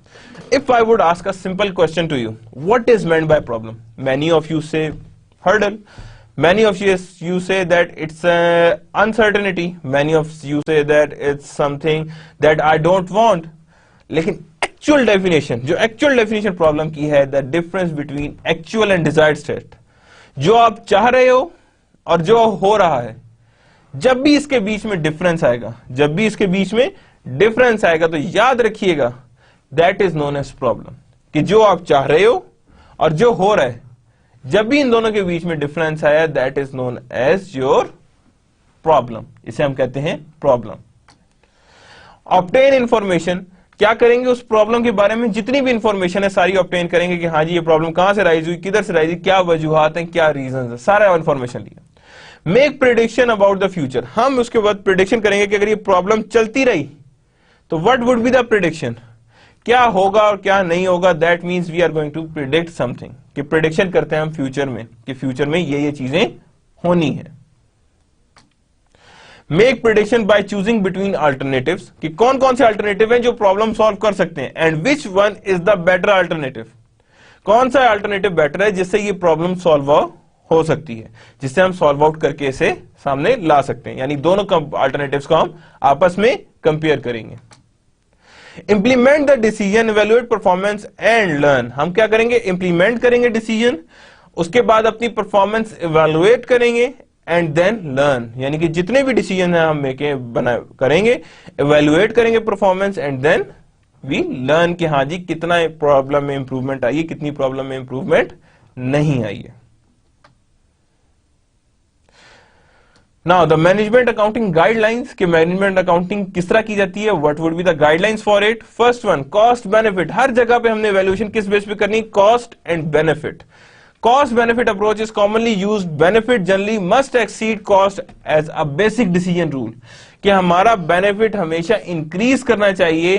If I would ask a simple question to you, what is meant by problem? Many of you say hurdle. Many of you say that it's uncertainty. Many of you say that it's something that I don't want. लेकिन actual definition, जो actual definition problem की है, the difference between actual and desired state, जो आप चाह रहे हो और जो हो रहा है, जब भी इसके बीच में डिफरेंस आएगा, जब भी इसके बीच में डिफरेंस आएगा तो याद रखिएगा that is known as problem, कि जो आप चाह रहे हो और जो हो रहा है, जब भी इन दोनों के बीच में डिफरेंस आया that is known as your problem, इसे हम कहते हैं प्रॉब्लम। ऑब्टेन इंफॉर्मेशन, क्या करेंगे उस प्रॉब्लम के बारे में जितनी भी इंफॉर्मेशन है सारी ऑब्टेन करेंगे कि हाँ जी ये प्रॉब्लम कहां से राइज हुई, किधर से राइज हुई, क्या वजूहात हैं, क्या रीजन है, सारा इंफॉर्मेशन लिया। Make prediction about the future, हम उसके बाद प्रेडिक्शन करेंगे कि अगर ये प्रॉब्लम चलती रही तो what would be the prediction, क्या होगा और क्या नहीं होगा। That means we are going to predict something, कि प्रेडिक्शन करते हैं हम फ्यूचर में कि फ्यूचर में ये चीजें होनी है। Make prediction by choosing between alternatives, कि कौन कौन से अल्टरनेटिव हैं जो प्रॉब्लम सॉल्व कर सकते हैं, and which one is the better alternative, कौन सा अल्टरनेटिव बेटर है जिससे ये प्रॉब्लम सॉल्व हो सकती है, जिससे हम सॉल्व आउट करके इसे सामने ला सकते हैं। यानी दोनों अल्टरनेटिव्स को हम आपस में कंपेयर करेंगे। Implement the decision, evaluate performance and learn, हम क्या करेंगे, इंप्लीमेंट करेंगे डिसीजन, उसके बाद अपनी परफॉर्मेंस इवेल्युएट करेंगे एंड देन लर्न, यानी कि जितने भी डिसीजन है हम करेंगे, इवेल्युएट करेंगे performance and then we learn कि हाँ जी कितना प्रॉब्लम में इंप्रूवमेंट आई है, कितनी प्रॉब्लम में इंप्रूवमेंट नहीं आई है। Now the management accounting guidelines, कि मैनेजमेंट अकाउंटिंग किस तरह की जाती है, what would be the guidelines for it. First one, cost benefit, हर जगह पे हमने वैल्यूएशन किस बेस पे करनी, cost and benefit. Cost benefit approach is commonly used. Benefit generally must exceed cost as a basic decision rule. कि हमारा benefit हमेशा increase करना चाहिए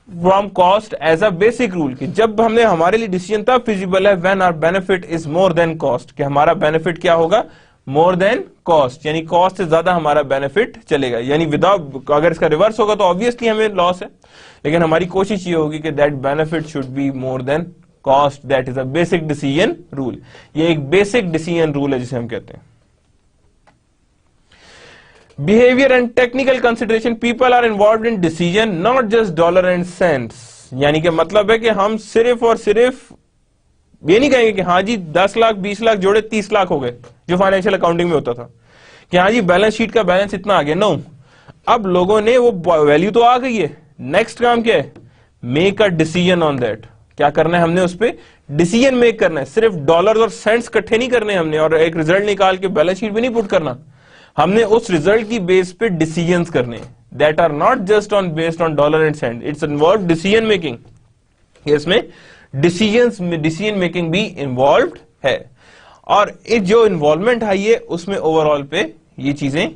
from cost as a basic rule. कि जब हमने हमारे लिए decision तब feasible है when our benefit is more than cost. कि हमारा benefit क्या होगा, more than cost, यानी cost से ज्यादा हमारा benefit चलेगा। यानी without, अगर इसका reverse होगा तो obviously हमें loss है, लेकिन हमारी कोशिश ये होगी कि that benefit should be more than cost, that is a basic decision rule. ये एक बेसिक डिसीजन रूल है जिसे हम कहते हैं। Behaviour and technical consideration, people are involve in decision not just dollar and cents, यानी कि मतलब है कि हम सिर्फ और सिर्फ ये नहीं कहेंगे कि हाँ जी 10 लाख 20 लाख जोड़े 30 लाख हो गए, जो फाइनेंशियल अकाउंटिंग में होता था कि हाँ जी बैलेंस शीट का बैलेंस इतना आ गया। नो, अब लोगों ने वो वैल्यू तो आ गई है, नेक्स्ट काम क्या है, make a decision on that. क्या करना है हमने, उस पर डिसीजन मेक करना है। सिर्फ डॉलर और सेंट्स इकट्ठे नहीं करने हमने और एक रिजल्ट निकाल के बैलेंस शीट में नहीं पुट करना, हमने उस रिजल्ट की बेस पे डिसीजंस करने, that are not just on based on dollar and cent, it's involve decision making. इसमें डिसीजन मेकिंग भी इन्वॉल्व है, और जो इन्वॉल्वमेंट है ये उसमें ओवरऑल पे ये चीजें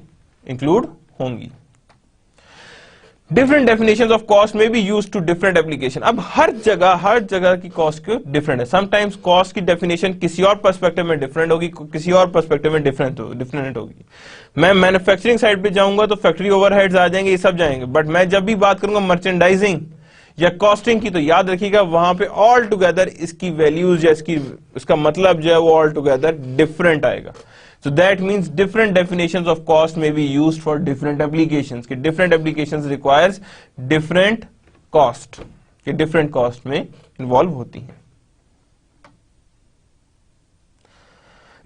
इंक्लूड होंगी। Different definitions of cost may be used to different application. अब हर जगह की कॉस्ट क्यों डिफरेंट है। समटाइम्स कॉस्ट की डेफिनेशन किसी और पर्सपेक्टिव में डिफरेंट होगी, किसी और पर्सपेक्टिव में डिफरेंट होगी। मैं मैन्युफैक्चरिंग साइड पे जाऊंगा तो फैक्ट्री ओवरहेड्स आ जाएंगे, ये सब जाएंगे, बट मैं जब भी बात करूंगा मर्चेंडाइजिंग या कॉस्टिंग की, तो याद रखिएगा वहां पे ऑल टुगेदर इसकी वैल्यूज या इसका मतलब जो है वो ऑल टुगेदर डिफरेंट आएगा। So that means different definitions of cost may be used for different applications. कि different applications requires different cost, कि different cost में involve होती हैं।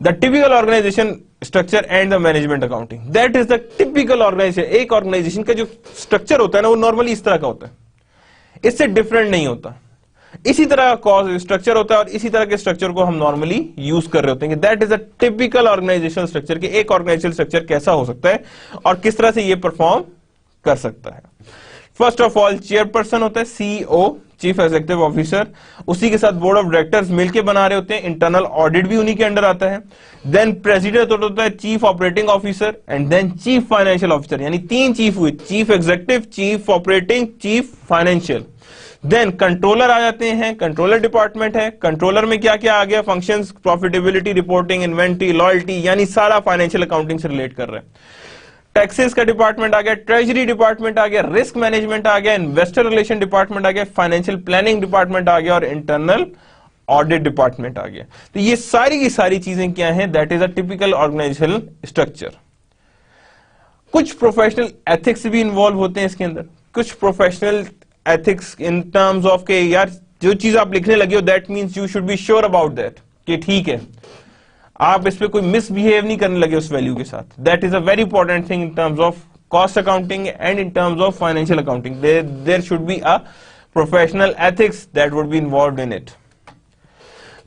The typical organization structure and the management accounting. That is the typical organization. एक organization का जो structure होता है ना वो normally इस तरह का होता है, इससे different नहीं होता। इसी तरह का स्ट्रक्चर होता है और इसी तरह के स्ट्रक्चर को हम नॉर्मली यूज कर रहे होते हैं। That is a typical organisational structure, कि एक ऑर्गेनाइजेशनल स्ट्रक्चर कैसा हो सकता है और किस तरह से ये परफॉर्म कर सकता है। फर्स्ट ऑफ ऑल चेयरपर्सन होता है सीईओ, चीफ एग्जीक्यूटिव ऑफिसर, उसी के साथ बोर्ड ऑफ डायरेक्टर्स मिलकर बना रहे होते हैं, इंटरनल ऑडिट भी उन्हीं के अंडर आता है। देन प्रेसिडेंट होता है chief operating officer and then chief financial officer, यानी 3 चीफ हुए, chief executive, chief operating, chief financial. Then controller आ जाते हैं, कंट्रोलर डिपार्टमेंट है। कंट्रोलर में क्या क्या आ गया, functions, profitability reporting, inventory, loyalty, यानी सारा फाइनेंशियल अकाउंटिंग से रिलेट कर रहे हैं। टैक्सेस का डिपार्टमेंट आ गया, ट्रेजरी डिपार्टमेंट आ गया, रिस्क मैनेजमेंट आ गया, इन्वेस्टर रिलेशन डिपार्टमेंट आ गया, फाइनेंशियल प्लानिंग डिपार्टमेंट आ गया और इंटरनल ऑडिट डिपार्टमेंट आ गया। तो ये सारी की सारी चीजें क्या हैं, that is a typical organisational structure. कुछ प्रोफेशनल एथिक्स भी इन्वॉल्व होते हैं इसके अंदर, कुछ professional ethics in terms of के यार जो चीज आप लिखने लगे हो that means you should be sure about that, कि ठीक है आप इस पे कोई मिसबिहेव नहीं करने लगे उस वैल्यू के साथ। That is a very important thing in terms of cost accounting and in terms of financial accounting. There should be a professional ethics that would be involved in it.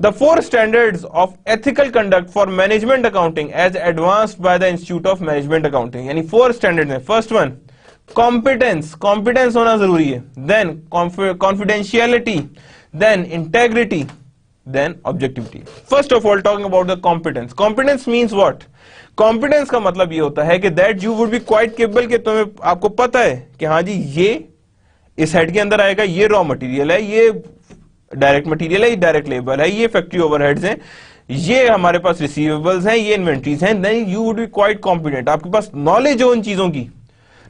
The 4 standards of ethical conduct for management accounting as advanced by the Institute of Management Accounting, यानी 4 standards हैं। First one, competence होना जरूरी है, then confidentiality, then integrity, then objectivity. First of all, talking about the competence. Competence means what? Competence का मतलब ये होता है कि that you would be quite capable, कि तुम्हें आपको पता है कि हाँ जी ये इस हेड के अंदर आएगा, ये रॉ मटेरियल है, ये डायरेक्ट मटेरियल है, ये डायरेक्ट लेबर है, ये फैक्ट्री ओवरहेड्स हैं, ये हमारे पास रिसीवेबल्स हैं, ये इन्वेंट्रीज हैं, then you would be quite competent. आपके पास नॉलेज हो उन चीजों की,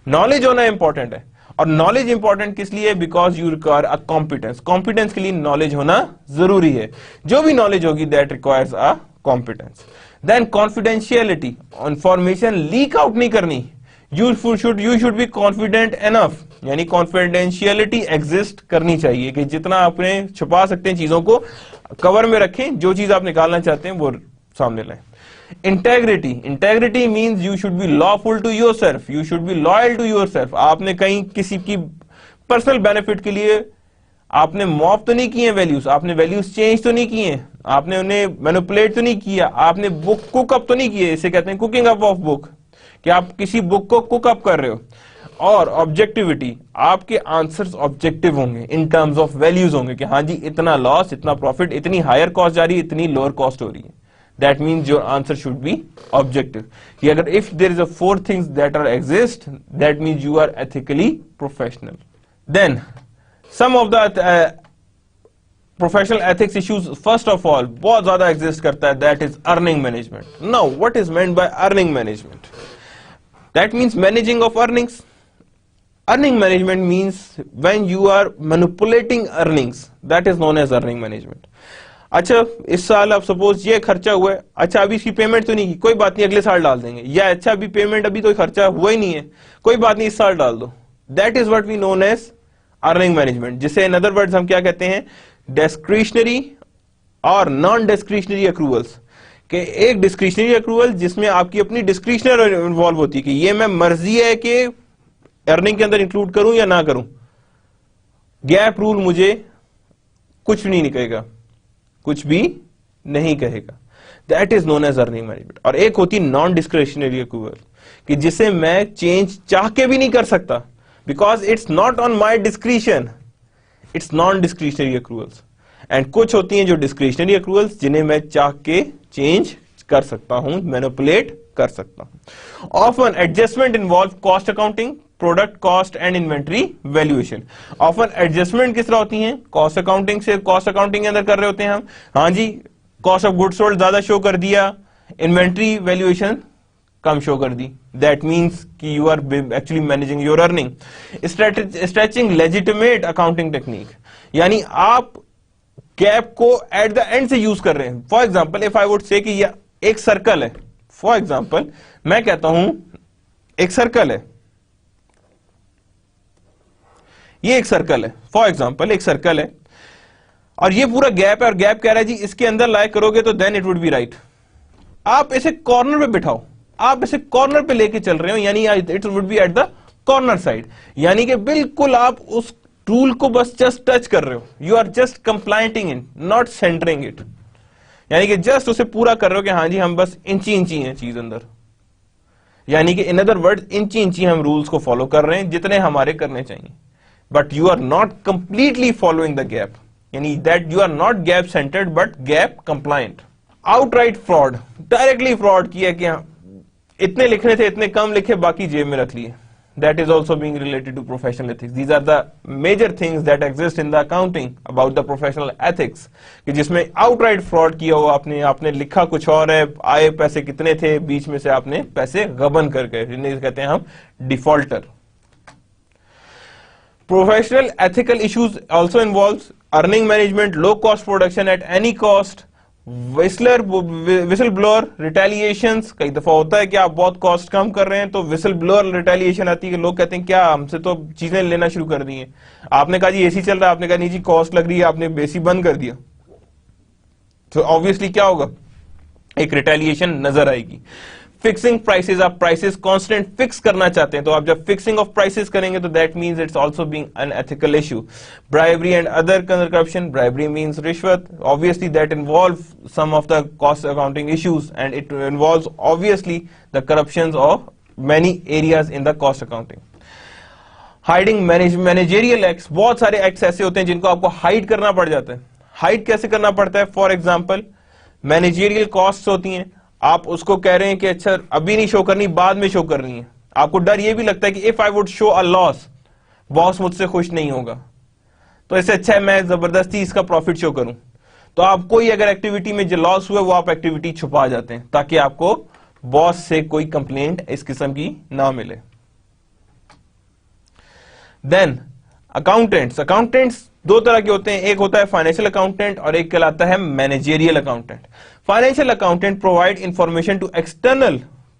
नॉलेज होना इंपॉर्टेंट है। और नॉलेज इंपॉर्टेंट किस लिए? Because you require a competence. Competence के लिए नॉलेज होना जरूरी है। जो भी नॉलेज होगी that requires a competence. Then confidentiality, information leak out नहीं करनी। You should be confident enough, यानी कॉन्फिडेंशियलिटी एग्जिस्ट करनी चाहिए कि जितना आपने छुपा सकते हैं चीजों को कवर में रखें, जो चीज आप निकालना चाहते हैं वो सामने लाएं। Integrity, integrity means you should be lawful to yourself, you should be loyal to yourself. आपने कहीं किसी की पर्सनल बेनिफिट के लिए आपने मॉप तो नहीं किए वैल्यूज, आपने वैल्यूज चेंज तो नहीं किए, आपने उन्हें मैनिपुलेट तो नहीं किया, आपने बुक कुक अप तो नहीं किए, इसे कहते हैं कुकिंग अप ऑफ बुक, कि आप किसी बुक को कुक अप कर रहे हो। और ऑब्जेक्टिविटी, आपके आंसर्स ऑब्जेक्टिव होंगे, इन टर्म्स ऑफ वैल्यूज होंगे कि हाँ जी इतना लॉस, इतना प्रॉफिट, इतनी हायर कॉस्ट जा रही है, इतनी लोअर कॉस्ट हो रही है। That means your answer should be objective. कि अगर if there is a four things that are exist, that means you are ethically professional. Then some of the professional ethics issues, first of all, बहुत ज़्यादा exist करता है, that is earning management. Now, what is meant by earning management? That means managing of earnings. Earning management means when you are manipulating earnings, that is known as earning management. अच्छा इस साल आप suppose ये खर्चा हुआ है, अच्छा अभी इसकी पेमेंट तो नहीं की, कोई बात नहीं अगले साल डाल देंगे, या अच्छा अभी पेमेंट, अभी तो खर्चा हुआ ही नहीं है, कोई बात नहीं इस साल डाल दो। That is what we known as earning management, जिसे इन अदर वर्ड्स हम क्या कहते हैं? डिस्क्रिशनरी और नॉन डिस्क्रिशनरी अक्रूवल्स। कि एक डिस्क्रिशनरी अक्रूवल जिसमें आपकी अपनी डिस्क्रिशनर इन्वॉल्व होती है कि ये मैं मर्जी है कि अर्निंग के अंदर इंक्लूड करूं या ना करूं, गैप रूल मुझे कुछ नहीं कहेगा, कुछ भी नहीं कहेगा। That is known as earning management. और एक होती नॉन डिस्क्रिशनरी अक्रूवल, कि जिसे मैं चेंज चाह के भी नहीं कर सकता, because it's not on my discretion, it's non discretionary accruals. And कुछ होती हैं जो डिस्क्रिशनरी अक्रूवल्स, जिन्हें मैं चाह के चेंज कर सकता हूं, मैनिपुलेट कर सकता हूं। Often adjustment involve cost accounting, product cost and inventory valuation. Often adjustment किस तरह होती हैं? कॉस्ट अकाउंटिंग से, कॉस्ट अकाउंटिंग के अंदर कर रहे होते हैं हम, हाँ जी कॉस्ट ऑफ गुड्स सोल्ड ज्यादा शो कर दिया, इन्वेंट्री वैल्यूएशन कम शो कर दी। दैट मीन्स कि you are actually managing your earning. Stretching legitimate accounting technique, यानी आप गैप को एट द एंड से यूज कर रहे हैं। For example if I would say कि यह एक सर्कल है, फॉर एग्जाम्पल मैं कहता हूं एक सर्कल है, ये एक सर्कल है, फॉर एग्जाम्पल एक सर्कल है, और ये पूरा गैप है, और गैप कह रहा है जी इसके अंदर लाए करोगे तो then it would be right. आप इसे कॉर्नर पे बिठाओ, आप इसे कॉर्नर पे लेके चल रहे हो, यानी it would B at the corner side, यानी कि बिल्कुल आप उस टूल को बस जस्ट टच कर रहे हो, you are just complianting it, not centering it, यानी कि जस्ट उसे पूरा कर रहे हो कि हाँ जी हम बस इंची इंची हैं चीज अंदर, यानी कि इन अदर वर्ड इंची इंची हम रूल्स को फॉलो कर रहे हैं जितने हमारे करने चाहिए, but you are not completely following the GAAP, यानी that you are not GAAP centred but GAAP compliant. Outright fraud, directly fraud किया कि हाँ इतने लिखने थे, इतने कम लिखे, बाकी जेब में रख लिए। That is also being related to professional ethics. These are the major things that exist in the accounting about the professional ethics. कि जिसमें outright fraud किया हो, आपने लिखा कुछ और है, आए पैसे कितने थे, बीच में से आपने पैसे गबन कर गए, जिन्हें कहते हैं हम defaulter. Professional ethical issues also involves earning management, low cost production at any cost, whistle blower रिटेलिएशंस। कई दफा होता है कि आप बहुत कॉस्ट कम कर रहे हैं तो विसल ब्लोअर रिटेलिएशन आती है कि लोग कहते हैं क्या हमसे तो चीजें लेना शुरू कर दी हैं, आपने कहा जी एसी चल रहा है, आपने कहा नहीं जी कॉस्ट लग रही है, आपने एसी बंद कर दिया, तो ऑब्वियसली क्या होगा, एक रिटेलिएशन नजर आएगी। फिक्सिंग प्राइसेस, आप प्राइसेस कांस्टेंट फिक्स करना चाहते हैं, तो आप जब फिक्सिंग ऑफ प्राइसेस करेंगे तो that means it's also being an ethical issue. Bribery and other corruption, bribery means रिश्वत, obviously that involve some of the cost accounting issues and it involves obviously the corruptions of many areas in the cost accounting. Hiding managerial acts, बहुत सारे acts ऐसे होते हैं जिनको आपको hide करना पड़ जाता है। हाइड कैसे करना पड़ता है? फॉर एग्जाम्पल मैनेजेरियल कॉस्ट होती हैं, आप उसको कह रहे हैं कि अच्छा अभी नहीं शो करनी, बाद में शो करनी है, आपको डर ये भी लगता है कि if I would show a loss boss मुझसे खुश नहीं होगा, तो इससे अच्छा है मैं जबरदस्ती इसका प्रॉफिट शो करूं, तो आप कोई अगर एक्टिविटी में जो लॉस हुआ वो आप एक्टिविटी छुपा जाते हैं ताकि आपको बॉस से कोई कंप्लेंट इस किस्म की ना मिले। देन अकाउंटेंट्स दो तरह के होते हैं, एक होता है फाइनेंशियल अकाउंटेंट और एक कहलाता है managerial accountant. Financial accountant provide information to external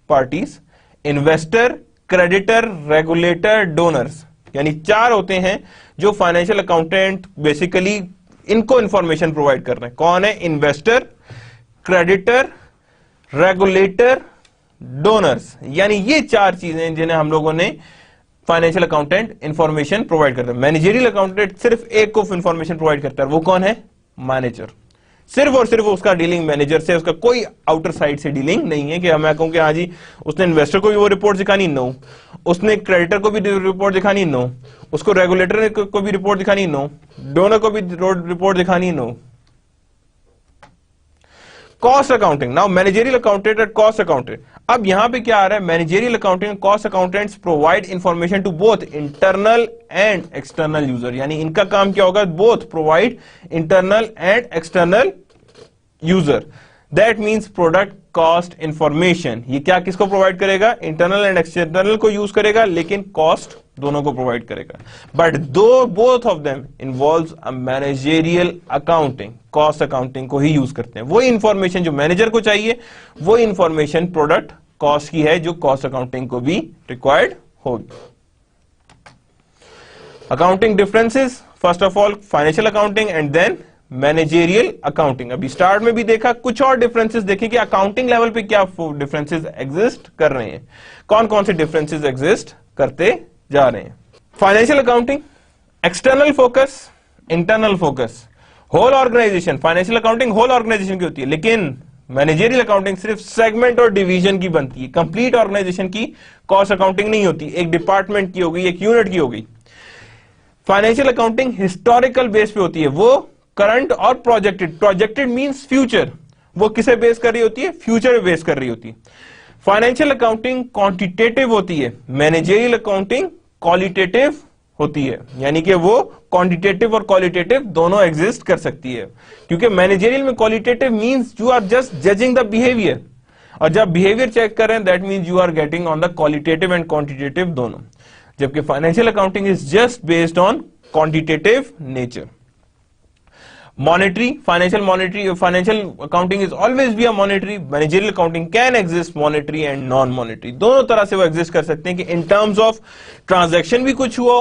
parties, investor, creditor, regulator, donors, यानी चार होते हैं जो फाइनेंशियल अकाउंटेंट बेसिकली इनको इंफॉर्मेशन प्रोवाइड कर रहे हैं। कौन है? इन्वेस्टर, क्रेडिटर, रेगुलेटर, डोनर्स, यानी ये चार चीजें जिन्हें हम लोगों ने फाइनेंशियल अकाउंटेंट इंफॉर्मेशन प्रोवाइड करता है। मैनेजरियल अकाउंटेंट सिर्फ एक को इंफॉर्मेशन प्रोवाइड करता है, वो कौन है? मैनेजर। सिर्फ और सिर्फ उसका डीलिंग मैनेजर से, उसका कोई आउटर साइड से डीलिंग नहीं है कि मैं कहूं कि हाँ जी उसने इन्वेस्टर को भी वो रिपोर्ट दिखानी, नो, उसने क्रेडिटर को भी रिपोर्ट दिखानी, नो, उसको रेगुलेटर को भी रिपोर्ट दिखानी, नो, डोनर को भी रिपोर्ट दिखानी, no. Cost accounting, now managerial accountant and cost accountant. अब यहां पे क्या आ रहा है? Managerial accounting, cost accountants provide information to both internal and external user, यानी इनका काम क्या होगा? Both provide internal and external user. That means product cost information, ये क्या किसको प्रोवाइड करेगा? इंटरनल एंड एक्सटर्नल को यूज करेगा, लेकिन कॉस्ट दोनों को प्रोवाइड करेगा। But though both of them involves a managerial accounting, cost accounting को ही यूज करते हैं। वही इंफॉर्मेशन जो मैनेजर को चाहिए वो इंफॉर्मेशन प्रोडक्ट कॉस्ट की है जो कॉस्ट अकाउंटिंग को भी रिक्वायर्ड होगी। Accounting differences, first of all financial accounting and then managerial accounting. अभी स्टार्ट में भी देखा, कुछ और डिफरेंसेस देखें कि अकाउंटिंग लेवल पे क्या डिफरेंसेस एग्जिस्ट कर रहे हैं, कौन कौन से डिफरेंसेस एग्जिस्ट करते जा रहे हैं। Financial accounting, external focus, internal focus, whole organisation. Financial accounting whole organisation की होती है, लेकिन मैनेजरियल अकाउंटिंग सिर्फ सेगमेंट और डिवीजन की बनती है, कंप्लीट ऑर्गेनाइजेशन की कॉस्ट अकाउंटिंग नहीं होती, एक डिपार्टमेंट की हो गई, एक यूनिट की हो गई। फाइनेंशियल अकाउंटिंग हिस्टोरिकल बेस पे होती है, वो करंट और प्रोजेक्टेड मींस फ्यूचर, वो किसे बेस कर रही होती है? फ्यूचर पे बेस कर रही होती है। फाइनेंशियल अकाउंटिंग क्वांटिटेटिव होती है, मैनेजरियल अकाउंटिंग क्वालिटेटिव होती है, यानी कि वो क्वांटिटेटिव और क्वालिटेटिव दोनों एग्जिस्ट कर सकती है, क्योंकि मैनेजरियल में qualitative means you are just judging the behaviour, और जब बिहेवियर चेक कर रहे हैं that means you are getting on the qualitative and quantitative दोनों, जबकि financial accounting is just based on quantitative nature. Monetary, financial accounting is always be a monetary. Managerial accounting can exist monetary and non-monetary. दोनों तरह से वो exist कर सकते हैं कि in terms of transaction भी कुछ हुआ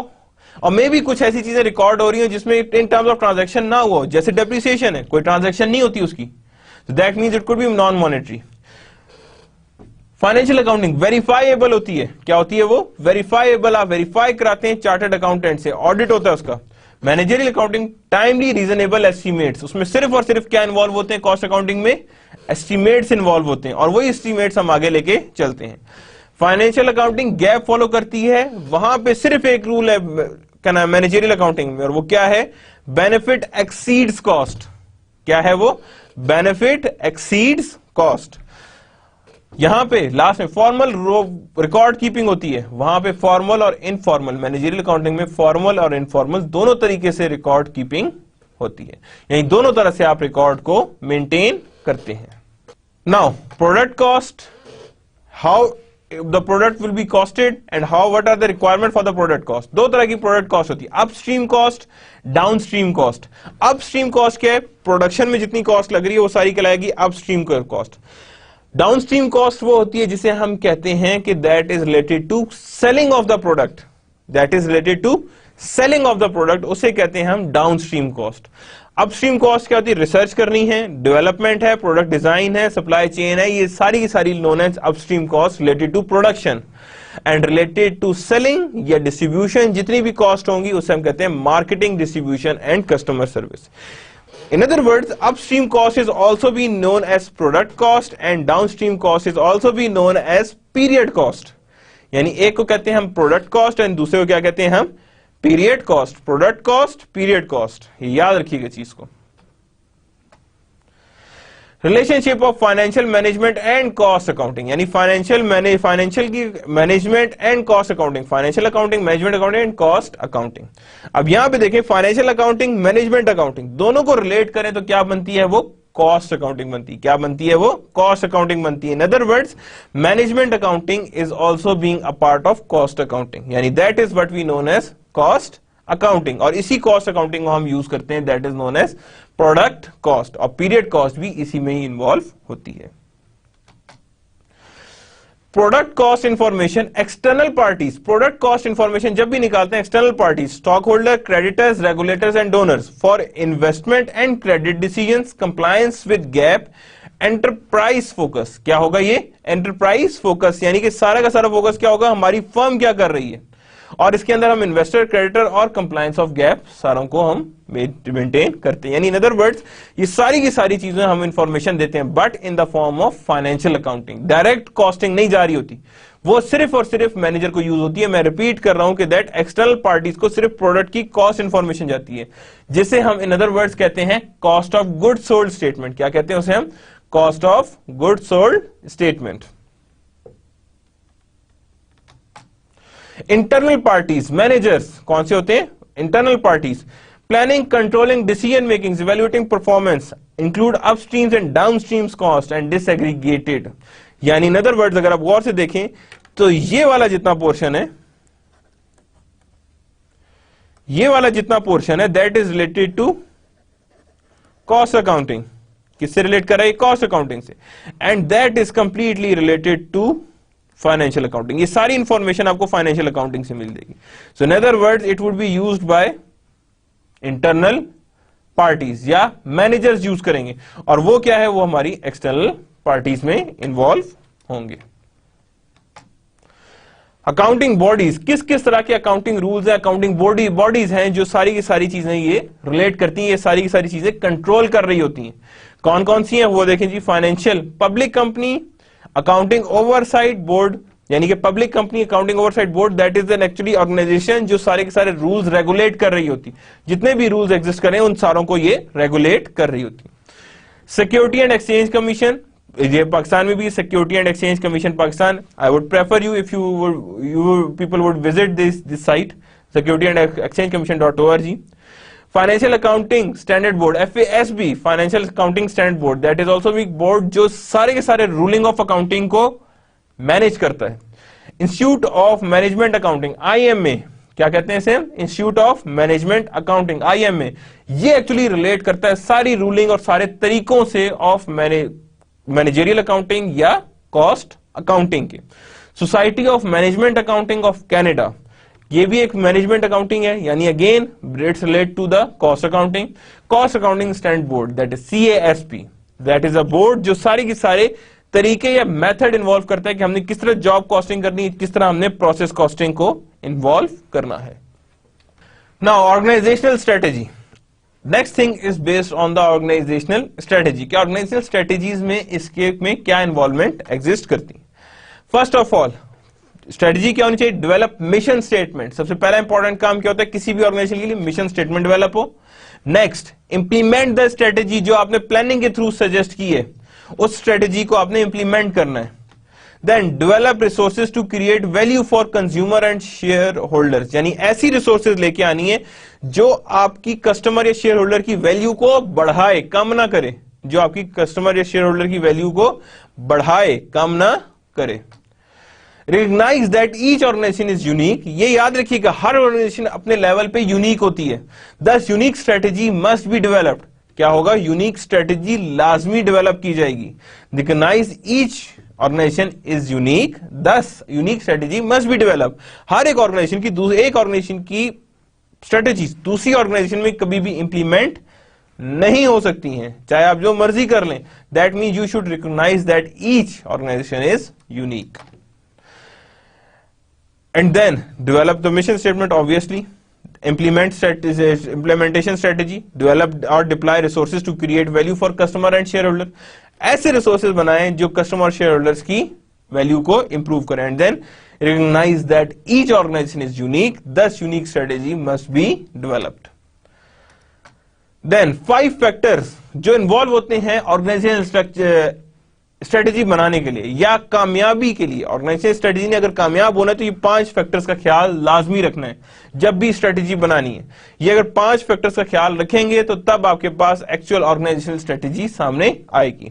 और मे भी कुछ ऐसी चीजें रिकॉर्ड हो रही हो जिसमें in terms of transaction ना हुआ, जैसे depreciation है, कोई transaction नहीं होती उसकी, so that means it could be non-monetary. Financial accounting verifiable होती है, क्या होती है वो? वेरीफाइएबल, आप वेरीफाई कराते हैं चार्टर्ड अकाउंटेंट से, ऑडिट होता है उसका। Managerial accounting timely reasonable estimates, उसमें सिर्फ और सिर्फ क्या इन्वॉल्व होते हैं? कॉस्ट अकाउंटिंग में एस्टीमेट्स इन्वॉल्व होते हैं और वही एस्टीमेट्स हम आगे लेके चलते हैं। फाइनेंशियल अकाउंटिंग गैप फॉलो करती है, वहां पे सिर्फ एक रूल है क्या नाम मैनेजरियल अकाउंटिंग में, और वो क्या है? Benefit exceeds cost. क्या है वो? Benefit exceeds cost. यहां पे लास्ट में फॉर्मल रिकॉर्ड कीपिंग होती है, वहां पे फॉर्मल और इनफॉर्मल, मैनेजरियल अकाउंटिंग में फॉर्मल और इनफॉर्मल दोनों तरीके से रिकॉर्ड कीपिंग होती है, यानी दोनों तरह से आप रिकॉर्ड को मेंटेन करते हैं। Now product cost, how the product will be costed and how what are the requirement for the product cost. दो तरह की प्रोडक्ट कॉस्ट होती है, upstream cost, downstream cost. Upstream cost क्या है? प्रोडक्शन में जितनी कॉस्ट लग रही है वो सारी कहलाएगी अपस्ट्रीम कॉस्ट। डाउनस्ट्रीम कॉस्ट वो होती है जिसे हम कहते हैं कि that is related to selling of the product, that is related to selling of the product, उसे कहते हैं हम डाउनस्ट्रीम कॉस्ट। अपस्ट्रीम कॉस्ट क्या होती है? रिसर्च करनी है, डेवलपमेंट है, प्रोडक्ट डिजाइन है, सप्लाई चेन है, ये सारी की सारी known as upstream cost related to production. And related to selling या डिस्ट्रीब्यूशन जितनी भी कॉस्ट होंगी उसे हम कहते हैं marketing, distribution and customer service. In other words, upstream cost is also be known as product cost and downstream cost is also be known as period cost. यानी एक को कहते हैं हम product cost और दूसरे को क्या कहते हैं हम period cost. Product cost, period cost. याद रखिएगा चीज को। Relationship of financial management and cost accounting, यानी फाइनेंशियल की management and cost accounting, financial accounting, management accounting and cost accounting. अब यहां पे देखें फाइनेंशियल अकाउंटिंग, मैनेजमेंट अकाउंटिंग दोनों को रिलेट करें तो क्या बनती है, वो कॉस्ट अकाउंटिंग बनती है। क्या बनती है, वो कॉस्ट अकाउंटिंग बनती है। In other words management accounting is also being a part of cost accounting, यानी that is what we known as cost accounting. और इसी कॉस्ट अकाउंटिंग को हम यूज करते हैं, that is known as product cost, और पीरियड कॉस्ट भी इसी में ही इन्वॉल्व होती है। Product cost information external parties, product cost information जब भी निकालते हैं external parties, stock holder, creditors, regulators and donors for investment and credit decisions, compliance with gap, enterprise focus. क्या होगा ये एंटरप्राइज फोकस, यानी कि सारा का सारा फोकस क्या होगा, हमारी फर्म क्या कर रही है, और इसके अंदर हम इन्वेस्टर, क्रेडिटर और कंप्लायंस ऑफ गैप सारों को हम मेंटेन करते हैं। यानी इन अदर वर्ड्स ये सारी की सारी चीजें हम इंफॉर्मेशन देते हैं, but in the form of financial accounting. Direct costing नहीं जारी होती, वो सिर्फ और सिर्फ मैनेजर को यूज होती है। मैं रिपीट कर रहा हूं कि दैट एक्सटर्नल पार्टीज को सिर्फ प्रोडक्ट की कॉस्ट इंफॉर्मेशन जाती है, जिसे हम इन अदर वर्ड्स कहते हैं cost of good sold statement. क्या कहते हैं उसे हम, cost of good sold statement. Internal parties, managers कौन से होते हैं, internal parties, planning, controlling, decision making, evaluating performance, include upstreams and downstreams cost and disaggregated. यानी इन अदर वर्ड्स अगर आप गौर से देखें तो ये वाला जितना पोर्शन है, ये वाला जितना पोर्शन है that is related to cost accounting. किससे रिलेट कर रहा है, कॉस्ट अकाउंटिंग से, and that is completely related to financial accounting. ये सारी इंफॉर्मेशन आपको फाइनेंशियल अकाउंटिंग से मिल जाएगी। So in other words it would be used by internal parties या मैनेजर्स यूज करेंगे, और वो क्या है, वो हमारी एक्सटर्नल पार्टीज में इन्वॉल्व होंगे। अकाउंटिंग बॉडीज, किस किस तरह के अकाउंटिंग रूल्स हैं, अकाउंटिंग बॉडीज हैं जो सारी की सारी चीजें ये रिलेट करती हैं, ये सारी की सारी चीजें कंट्रोल कर रही होती हैं। कौन कौन सी हैं वो देखें जी, financial public company accounting oversight board, यानी कि public company accounting oversight board that is an actually organization जो सारे के सारे रूल्स रेगुलेट कर रही होती, जितने भी रूल्स एग्जिस्ट करें उन सारों को ये रेगुलेट कर रही होती। सिक्योरिटी एंड एक्सचेंज कमीशन, ये पाकिस्तान में भी security and exchange commission Pakistan, I would prefer you if you people would visit this site security and exchange commission dot org. Financial accounting standard board FASB, financial accounting standard board that is also weak board जो सारे के सारे ruling of accounting को manage करता है। Institute of management accounting IMA, क्या कहते हैं इसे, institute of management accounting IMA, ये एक्चुअली रिलेट करता है सारी रूलिंग और सारे तरीकों से ऑफ मैनेजरियल अकाउंटिंग या कॉस्ट अकाउंटिंग के। Society of management accounting of Canada, ये भी एक मैनेजमेंट अकाउंटिंग है, यानी again it's relate to the cost accounting. Cost accounting standard board that is CASP, that is a board जो सारी की सारे तरीके या मेथड इन्वॉल्व करता है कि हमने किस तरह जॉब कॉस्टिंग करनी है, किस तरह हमने प्रोसेस कॉस्टिंग को इन्वॉल्व करना है। Now organisational strategy, next thing is based on the organisational strategy. क्या ऑर्गेनाइजेशनल स्ट्रेटेजीज में इसके में क्या इन्वॉल्वमेंट एग्जिस्ट करती है। फर्स्ट ऑफ ऑल स्ट्रेटजी क्या होनी चाहिए, डेवलप मिशन स्टेटमेंट। सबसे पहला इंपॉर्टेंट काम क्या होता है किसी भी ऑर्गेनाइजेशन के लिए, मिशन स्टेटमेंट डेवलप हो। नेक्स्ट इंप्लीमेंट द स्ट्रेटजी, जो आपने प्लानिंग के थ्रू सजेस्ट की है उस स्ट्रेटजी को आपने इंप्लीमेंट करना है। Then develop resources to create value for consumer and shareholders, यानी ऐसी रिसोर्सेज लेके आनी है जो आपकी कस्टमर या शेयर होल्डर की वैल्यू को बढ़ाए, कम ना करे, जो आपकी कस्टमर या शेयर होल्डर की वैल्यू को बढ़ाए, कम ना करे। Recognize that each organisation is unique, ये याद रखिएगा हर ऑर्गेनाइजेशन अपने लेवल पे यूनिक होती है। Thus unique strategy must be developed, क्या होगा, यूनिक स्ट्रेटेजी लाजमी डेवलप की जाएगी। Recognize each organisation is unique, thus unique strategy must be develop. हर एक ऑर्गेनाइजेशन की एक ऑर्गेनाइजेशन की स्ट्रेटेजी दूसरी ऑर्गेनाइजेशन में कभी भी इंप्लीमेंट नहीं हो सकती हैं, चाहे आप जो मर्जी कर लें। That means you should recognise that each organisation is unique. And then develop the mission statement, obviously. Implementation strategy, develop or deploy resources to create value for customer and shareholder. ऐसे resources बनाएं जो customer और shareholders की value को improve करें. And then recognize that each organization is unique, thus unique strategy must be developed. Then 5 factors जो involve होते हैं ऑर्गेनाइजेशनल स्ट्रेटेजी बनाने के लिए या कामयाबी के लिए, ऑर्गेनाइजेशन स्ट्रेटेजी ने अगर कामयाब होना है तो ये 5 फैक्टर्स का ख्याल लाजमी रखना है जब भी स्ट्रेटेजी बनानी है। ये अगर 5 फैक्टर्स का ख्याल रखेंगे तो तब आपके पास एक्चुअल ऑर्गेनाइजेशनल स्ट्रेटेजी सामने आएगी।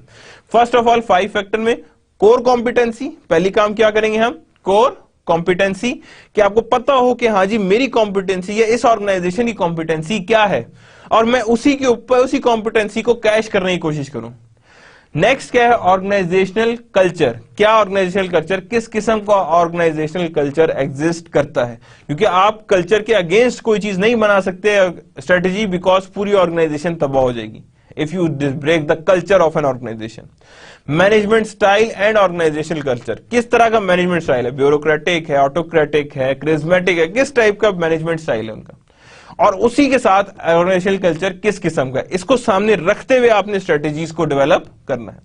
फर्स्ट ऑफ ऑल 5 फैक्टर में कोर कॉम्पिटेंसी, पहली काम क्या करेंगे हम, कोर कॉम्पिटेंसी, कि आपको पता हो कि हाँ जी मेरी कॉम्पिटेंसी या इस ऑर्गेनाइजेशन की कॉम्पिटेंसी क्या है और मैं उसी के ऊपर उसी कॉम्पिटेंसी को कैश करने की कोशिश करूं। नेक्स्ट क्या है, ऑर्गेनाइजेशनल कल्चर, क्या ऑर्गेनाइजेशनल कल्चर, किस किस्म का ऑर्गेनाइजेशनल कल्चर एग्जिस्ट करता है, क्योंकि आप कल्चर के अगेंस्ट कोई चीज नहीं बना सकते स्ट्रेटेजी, बिकॉज पूरी ऑर्गेनाइजेशन तबाह हो जाएगी if you break the culture of an organisation. Management style and organisational culture, किस तरह का मैनेजमेंट स्टाइल है, ब्यूरोक्रेटिक है, ऑटोक्रेटिक है, क्रिज्मेटिक है, किस टाइप का मैनेजमेंट स्टाइल है उनका, और उसी के साथ ऑर्गेनाइजेशनल कल्चर किस किस्म का, इसको सामने रखते हुए आपने स्ट्रेटेजीज को डेवलप करना है।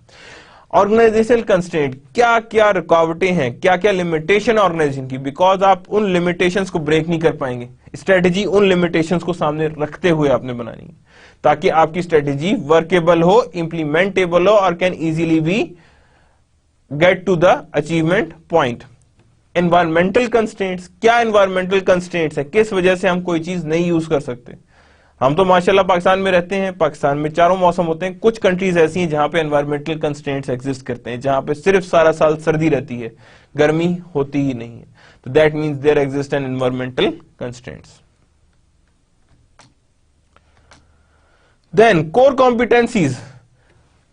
ऑर्गेनाइजेशनल कंस्ट्रेंट, क्या क्या रुकावटें हैं, क्या क्या लिमिटेशन ऑर्गेनाइजेशन की, बिकॉज आप उन लिमिटेशंस को ब्रेक नहीं कर पाएंगे, स्ट्रेटेजी उन लिमिटेशंस को सामने रखते हुए आपने बनानी है ताकि आपकी स्ट्रेटेजी वर्केबल हो, इंप्लीमेंटेबल हो और can easily be get to the achievement point. Environmental constraints, क्या एनवायरमेंटल कंस्ट्रेंट्स है, किस वजह से हम कोई चीज नहीं यूज कर सकते। हम तो माशाल्लाह पाकिस्तान में रहते हैं, पाकिस्तान में चारों मौसम होते हैं, कुछ कंट्रीज ऐसी हैं जहां पे एनवायरमेंटल कंस्ट्रेंट्स एग्जिस्ट करते हैं, जहां पे सिर्फ सारा साल सर्दी रहती है, गर्मी होती ही नहीं है, तो that means there exist an environmental constraints. Then core competencies,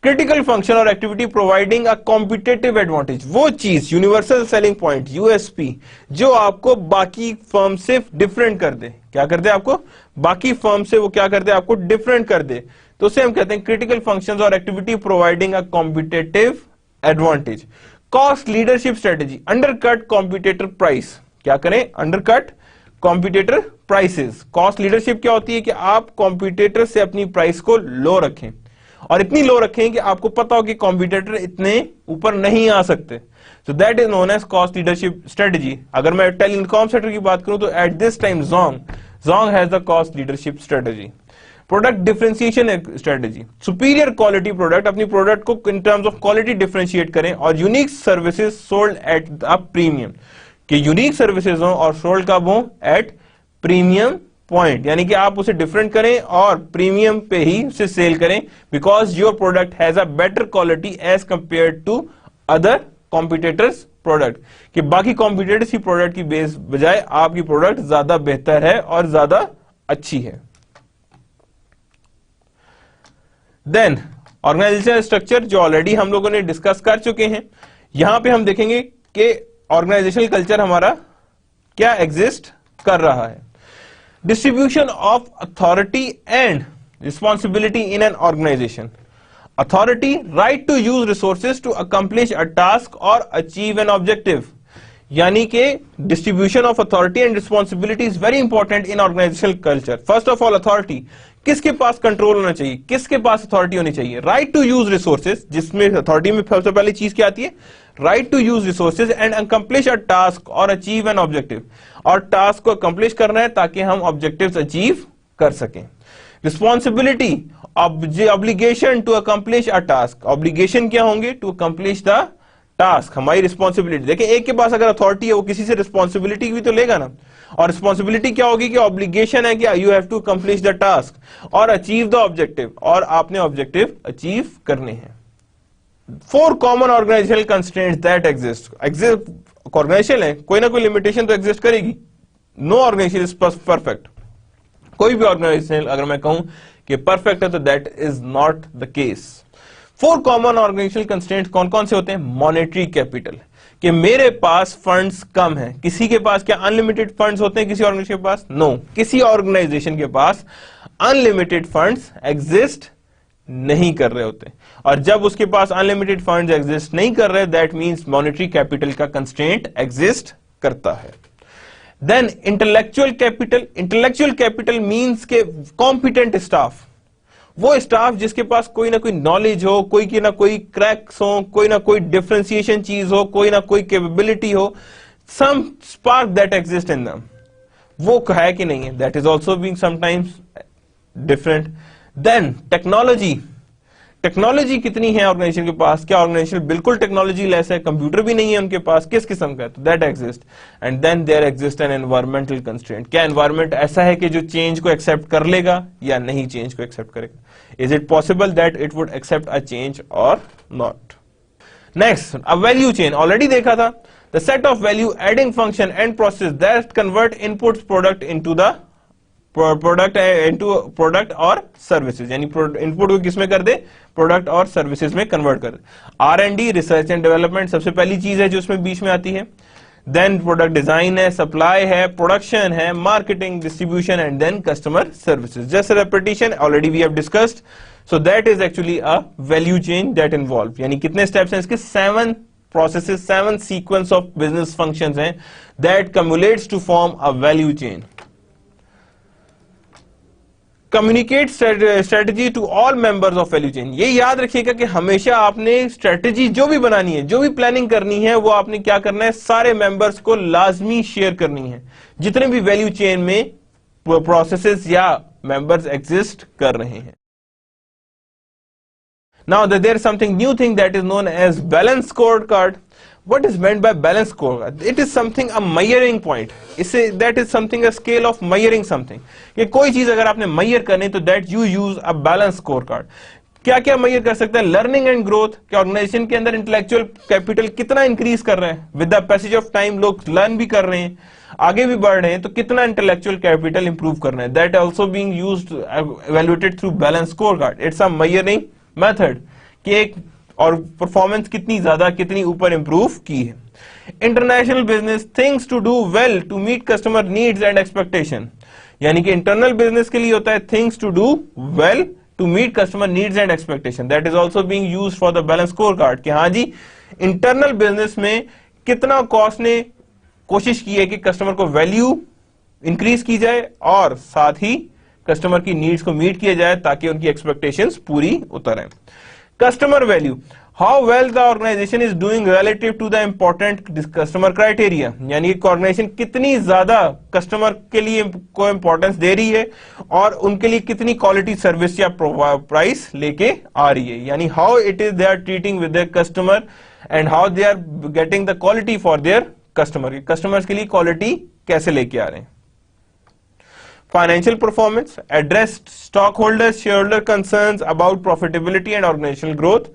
critical function और activity providing a competitive advantage, वो चीज, यूनिवर्सल सेलिंग पॉइंट, यूएसपी, जो आपको बाकी फर्म से डिफरेंट कर दे। क्या कर दे आपको, बाकी फर्म से वो क्या कर दे, आपको डिफरेंट कर दे, तो उसे हम कहते हैं क्रिटिकल फंक्शंस और activity providing a competitive advantage. Cost leadership strategy, undercut competitor price, क्या करें, undercut competitor prices. Cost leadership क्या होती है कि आप कॉम्पिटेटर से अपनी प्राइस को लो रखें, और इतनी लो रखें कि आपको पता हो कि कॉम्पिटिटर इतने ऊपर नहीं आ सकते, so that is known as cost leadership strategy. अगर मैं टेलीकॉम सेक्टर की बात करूं तो एट दिस टाइम जोंग has the cost leadership strategy. Product differentiation strategy, superior quality product, अपनी प्रोडक्ट को in terms of quality differentiate करें, और unique services sold at the premium, कि यूनिक सर्विसेज हो और सोल्ड कब हो, एट प्रीमियम पॉइंट, यानी कि आप उसे डिफरेंट करें और प्रीमियम पे ही उसे सेल करें, because your product has a better quality as compare to other competitors product, कि बाकी कॉम्पिटिटर्स की प्रोडक्ट की बेस बजाय आपकी प्रोडक्ट ज्यादा बेहतर है और ज्यादा अच्छी है। देन ऑर्गेनाइजेशनल स्ट्रक्चर, जो ऑलरेडी हम लोगों ने डिस्कस कर चुके हैं, यहां पे हम देखेंगे कि ऑर्गेनाइजेशनल कल्चर हमारा क्या एग्जिस्ट कर रहा है। Distribution of authority and responsibility in an organization. Authority, right to use resources to accomplish a task or achieve an objective. यानी कि distribution of authority and responsibility is very important in organizational culture. First of all, authority, किसके पास control होना चाहिए, किसके पास authority होनी चाहिए, right to use resources, जिसमें authority में सबसे पहली चीज क्या आती है, right to use resources and accomplish a task और अचीव एन ऑब्जेक्टिव, और टास्क को अकम्प्लिश करना है ताकि हम ऑब्जेक्टिव्स अचीव कर सकें। Responsibility, obligation to accomplish a task, obligation क्या होंगे, टू अकम्प्लिश द टास्क, हमारी रिस्पॉन्सिबिलिटी। देखिए एक के पास अगर अथॉरिटी है वो किसी से रिस्पॉन्सिबिलिटी भी तो लेगा ना, और रिस्पॉन्सिबिलिटी क्या होगी कि ऑब्लिगेशन है कि you have to complete the task और अचीव द ऑब्जेक्टिव, और आपने ऑब्जेक्टिव अचीव करने हैं। 4 common organisational constraints that exist organisation है, कोई ना कोई लिमिटेशन तो एग्जिस्ट करेगी, नो ऑर्गेनाइजेशन इज परफेक्ट। कोई भी ऑर्गेनाइजेशन अगर मैं कहूं कि परफेक्ट है तो that is not the case. 4 common organisational constraints कौन कौन से होते हैं, मॉनेटरी कैपिटल, कि मेरे पास फंड्स कम हैं, किसी के पास क्या अनलिमिटेड फंड्स होते हैं किसी ऑर्गेनाइजेशन के पास, नो, किसी ऑर्गेनाइजेशन के पास अनलिमिटेड फंड्स एग्जिस्ट नहीं कर रहे होते, और जब उसके पास अनलिमिटेड फंड्स एग्जिस्ट नहीं कर रहे, दैट मींस मॉनेटरी कैपिटल का कंस्ट्रेंट एग्जिस्ट करता है। Then intellectual capital, intellectual capital means के कॉम्पिटेंट स्टाफ, वो स्टाफ जिसके पास कोई ना कोई नॉलेज हो, कोई ना कोई क्रैक्स हो, कोई ना कोई डिफरेंशिएशन चीज हो, कोई ना कोई कैपेबिलिटी हो, some spark that exist in them, वो है कि नहीं है, that is also being sometimes different. Then technology, technology कितनी है ऑर्गेनाइजेशन के पास, क्या ऑर्गेनाइजेशन बिल्कुल टेक्नोलॉजी लेस है, कंप्यूटर भी नहीं है उनके पास, किस किस्म का है, तो that exist. And then there exist an environmental constraint, क्या एनवायरमेंट ऐसा है कि जो चेंज को एक्सेप्ट कर लेगा या नहीं चेंज को एक्सेप्ट करेगा, is it possible that it would accept a change or not. Next, a value chain, already देखा था, the set of value adding function and process that convert inputs product into the product और services, यानी input को किसमें कर दे, product और services में कन्वर्ट कर दे। R&D, रिसर्च एंड डेवलपमेंट सबसे पहली चीज है जो उसमें बीच में आती है। देन प्रोडक्ट डिजाइन है, सप्लाई है, प्रोडक्शन है, marketing, distribution and then customer services. Just repetition, already we have discussed, so that is actually a value chain that involve, यानी कितने स्टेप्स हैं इसके, 7 processes, 7 sequence of business functions हैं that cumulates to form a value chain. Communicate strategy to all members of value chain, ये याद रखिएगा कि हमेशा आपने स्ट्रेटेजी जो भी बनानी है, जो भी प्लानिंग करनी है, वो आपने क्या करना है, सारे मेंबर्स को लाजमी शेयर करनी है, जितने भी वैल्यू चेन में प्रोसेसेस या मेंबर्स एग्जिस्ट कर रहे हैं। Now there is something new thing that is known as balance scorecard. What is meant by balance scorecard? It is something a measuring point. इससे that is something a scale of measuring something. कि कोई चीज अगर आपने measure करनी तो that you use a balance scorecard. क्या क्या measure कर सकते हैं, लर्निंग एंड ग्रोथ, कि ऑर्गेनाइजेशन के अंदर इंटेलेक्चुअल कैपिटल कितना इंक्रीज कर रहे हैं, with the passage of time लोग लर्न भी कर रहे हैं, आगे भी बढ़ रहे हैं, तो कितना इंटेलेक्चुअल कैपिटल इंप्रूव कर रहे हैं, that also being used evaluated through balance scorecard. It's a measuring method कि एक और परफॉर्मेंस कितनी ज्यादा कितनी ऊपर इंप्रूव की है। International business things to do well to meet customer needs and expectation, यानी कि इंटरनल बिजनेस के लिए होता है things to do well to meet customer needs and expectation, that is also being used for the balance scorecard, कि हाँ जी internal business में कितना कॉस्ट ने कोशिश की है कि कस्टमर को वैल्यू इंक्रीज की जाए और साथ ही कस्टमर की नीड्स को मीट किया जाए ताकि उनकी एक्सपेक्टेशंस पूरी उतरें। Customer value, how well the organization is doing relative to the important customer criteria, यानी एक ऑर्गेनाइजेशन कितनी ज्यादा कस्टमर के लिए को इंपॉर्टेंस दे रही है और उनके लिए कितनी क्वालिटी सर्विस या प्राइस लेके आ रही है, यानी how it is they are treating with their customer and how they are getting the quality for their customer, customers के लिए क्वालिटी कैसे लेके आ रहे हैं। Financial performance, addressed stockholders, shareholder concerns about profitability and organizational growth,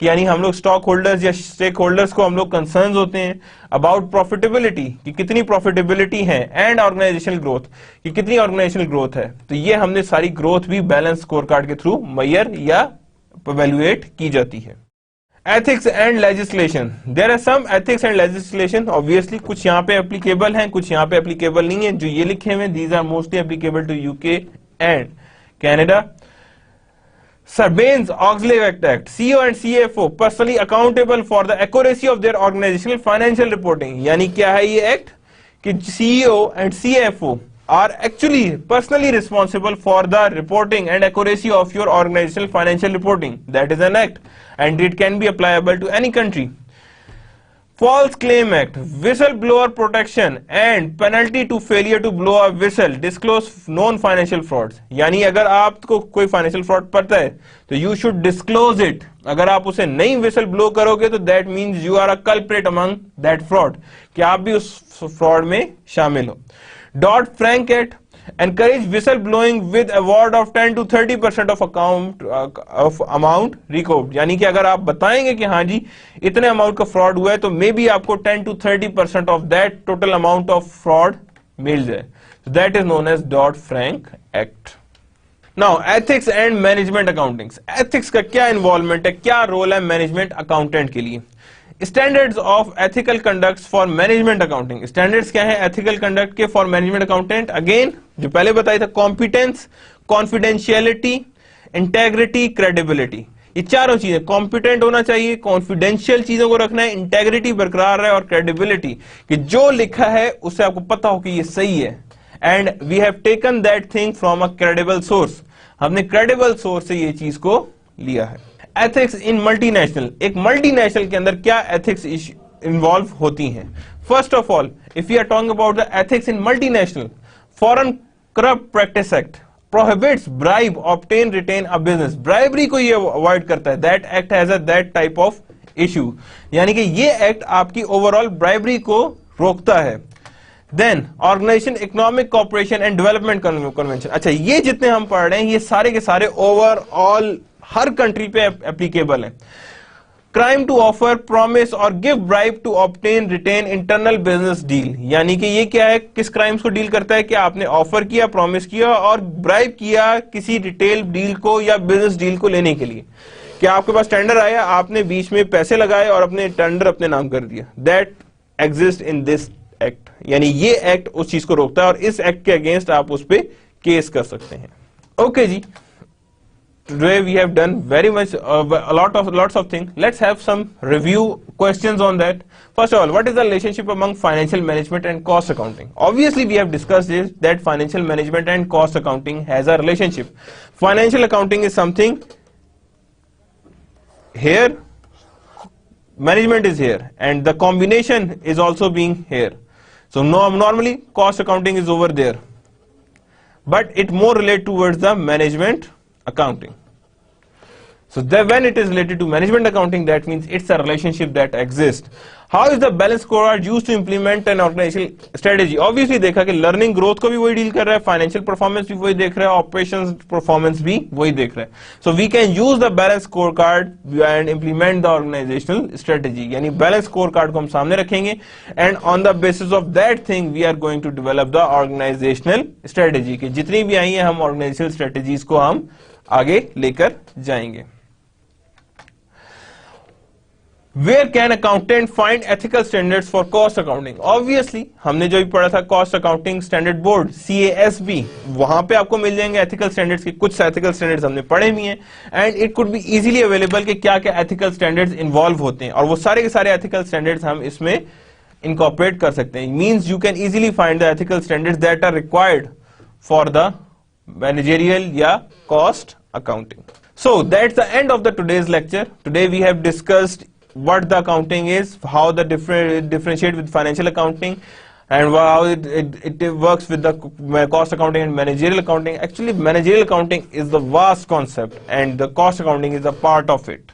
कि यानी हम लोग स्टॉक होल्डर्स या स्टेक होल्डर्स को हम लोग कंसर्न्स होते हैं अबाउट प्रॉफिटेबिलिटी, कि कितनी प्रॉफिटेबिलिटी है, एंड ऑर्गेनाइजेशनल ग्रोथ, कि कितनी ऑर्गेनाइजेशनल ग्रोथ है। तो ये हमने सारी ग्रोथ भी बैलेंस स्कोरकार्ड के थ्रू मेजर या इवैल्यूएट की जाती है। Ethics and legislation, there are some ethics and legislation, obviously कुछ यहाँ पे एप्लीकेबल हैं, कुछ यहाँ पे एप्लीकेबल नहीं है। जो ये लिखे हुए these are mostly applicable to UK and Canada. Sarbanes-Oxley Act, CEO and CFO personally accountable for the accuracy of their organizational financial reporting, यानी क्या है ये एक्ट कि CEO and CFO are actually personally responsible for the reporting and accuracy of your organizational financial reporting. That is an act and it can be applicable to any country. False Claim Act, whistleblower protection and penalty to failure to blow a whistle, disclose known financial frauds, यानी अगर आपको कोई financial fraud पता है तो you should disclose it, अगर आप उसे नहीं विसल ब्लो करोगे तो that means you are a culprit among that fraud, कि आप भी उस फ्रॉड में शामिल हो। Dodd-Frank Act, encourage whistle blowing with award of 10 to 30% of amount recovered, यानी कि अगर आप बताएंगे कि हाँ जी इतने अमाउंट का फ्रॉड हुआ है तो मे बी आपको 10 to 30% of that total amount of fraud मिल जाए। That is known as Dodd-Frank Act। Now ethics and management accounting, ethics का क्या इन्वॉल्वमेंट है, क्या रोल है मैनेजमेंट अकाउंटेंट के लिए। Standards of ethical conduct for management accounting, standards क्या है एथिकल कंडक्ट के फॉर मैनेजमेंट अकाउंटेंट। अगेन जो पहले बताया था, कॉम्पिटेंस, कॉन्फिडेंशियलिटी, इंटेग्रिटी, क्रेडिबिलिटी, ये चारों चीजें, कॉम्पिटेंट होना चाहिए, कॉन्फिडेंशियल चीजों को रखना है, इंटेग्रिटी बरकरार है, और क्रेडिबिलिटी कि जो लिखा है उससे आपको पता हो कि ये सही है, and we have taken that thing from a credible source, हमने क्रेडिबल सोर्स से ये चीज को लिया है। एथिक्स इन मल्टीनेशनल, एक मल्टीनेशनल के अंदर क्या एथिक्स इन्वॉल्व होती हैं। First of all, if you are talking about the ethics in multinational, foreign corrupt practice act prohibits bribe, obtain, retain a business. Bribery को ये अवॉइड करता है. That act has a that type of issue. यानी कि ये act आपकी overall bribery को रोकता है. Then organisation economic corporation and development convention. अच्छा, ये जितने हम पढ़ रहे हैं ये सारे के सारे ओवरऑल हर कंट्री पे एप्लीकेबल है. क्राइम टू ऑफर, प्रॉमिस और give bribe to obtain, retain internal business deal. यानी कि ये क्या है, किस क्राइम्स को डील करता है कि आपने ऑफर किया, प्रॉमिस किया और ब्राइब किया किसी रिटेल डील को या बिजनेस डील को लेने के लिए. कि आपके पास टेंडर आया, आपने बीच में पैसे लगाए और अपने टेंडर अपने नाम कर दिया. That exist in this act. यानी ये एक्ट उस चीज को रोकता है और इस एक्ट के अगेंस्ट आप उस पर केस कर सकते हैं. ओके जी, today we have done very much lots of things. Let's have some review questions on that. First of all, what is the relationship among financial management and cost accounting? Obviously we have discussed this, that financial management and cost accounting has a relationship. Financial accounting is something here, management is here, and the combination is also being here. So normally cost accounting is over there, but it more relate towards the management accounting. So when it is related to management accounting, that means it's a relationship that exists. How is the balance scorecard used to implement an organizational strategy? Obviously देखा कि learning growth को भी वही deal कर रहा है, financial performance भी वही देख रहा है, operations performance भी वही देख रहा है. So we can use the balance scorecard and implement the organizational strategy. यानी balance scorecard को हम सामने रखेंगे and on the basis of that thing we are going to develop the organizational strategy. कि जितनी भी आई है हम organizational strategies को हम आगे लेकर जाएंगे. Where can accountant find ethical standards for cost accounting? Obviously हमने जो भी पढ़ा था cost accounting standard board CASB, वहां पे आपको मिल जाएंगे ethical standards के. कुछ ethical standards हमने पढ़े भी हैं and it could be easily available कि क्या क्या ethical standards involve होते हैं और वो सारे के सारे ethical standards हम इसमें incorporate कर सकते हैं. Means you can easily find the ethical standards that are required for the managerial या cost accounting. So that's the end of the today's lecture. Today we have discussed what the accounting is, how the differentiate with financial accounting, and how it works with the cost accounting and managerial accounting. Actually, managerial accounting is the vast concept and the cost accounting is a part of it.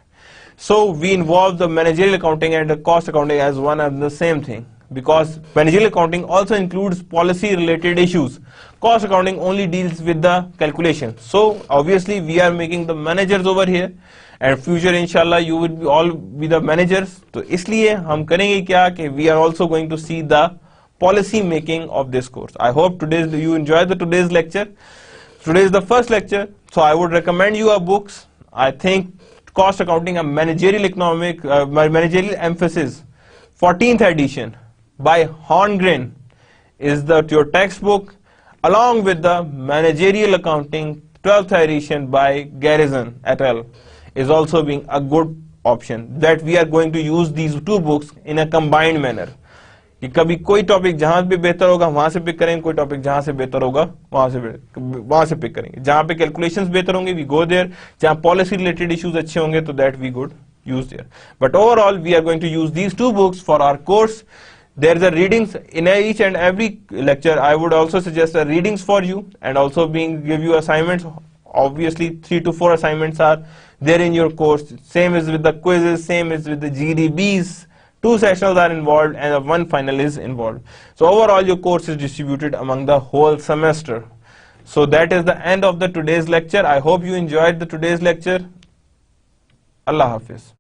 So we involve the managerial accounting and the cost accounting as one and the same thing, because managerial accounting also includes policy related issues. Cost accounting only deals with the calculation. So obviously we are making the managers over here, and future inshallah you will be all be the managers. तो इसलिए हम करेंगे क्या कि we are also going to see the policy making of this course. I hope you enjoyed today's lecture. Today is the first lecture, so I would recommend you our books. I think Cost Accounting, a managerial economic managerial emphasis, 14th edition by Horngren is your textbook, along with the managerial accounting 12th edition by Garrison et al. Is also being a good option. That we are going to use these two books in a combined manner. कि कभी कोई topic जहां पे बेहतर होगा वहां से pick करेंगे, कोई टॉपिक जहां से बेहतर होगा वहां से पिक करेंगे. जहां पे कैलकुलेशंस बेहतर होंगे वी गो देयर, जहां पॉलिसी रिलेटेड इश्यूज अच्छे होंगे तो that we good use there. But overall we are going to use these two books for our course. There is a readings in each and every lecture. I would also suggest a readings for you and also give you assignments. Obviously 3 to 4 assignments are there in your course. Same is with the quizzes, same is with the GDBs. 2 sectionals are involved and 1 final is involved. So overall your course is distributed among the whole semester. So that is the end of the today's lecture. I hope you enjoyed the today's lecture. Allah Hafiz.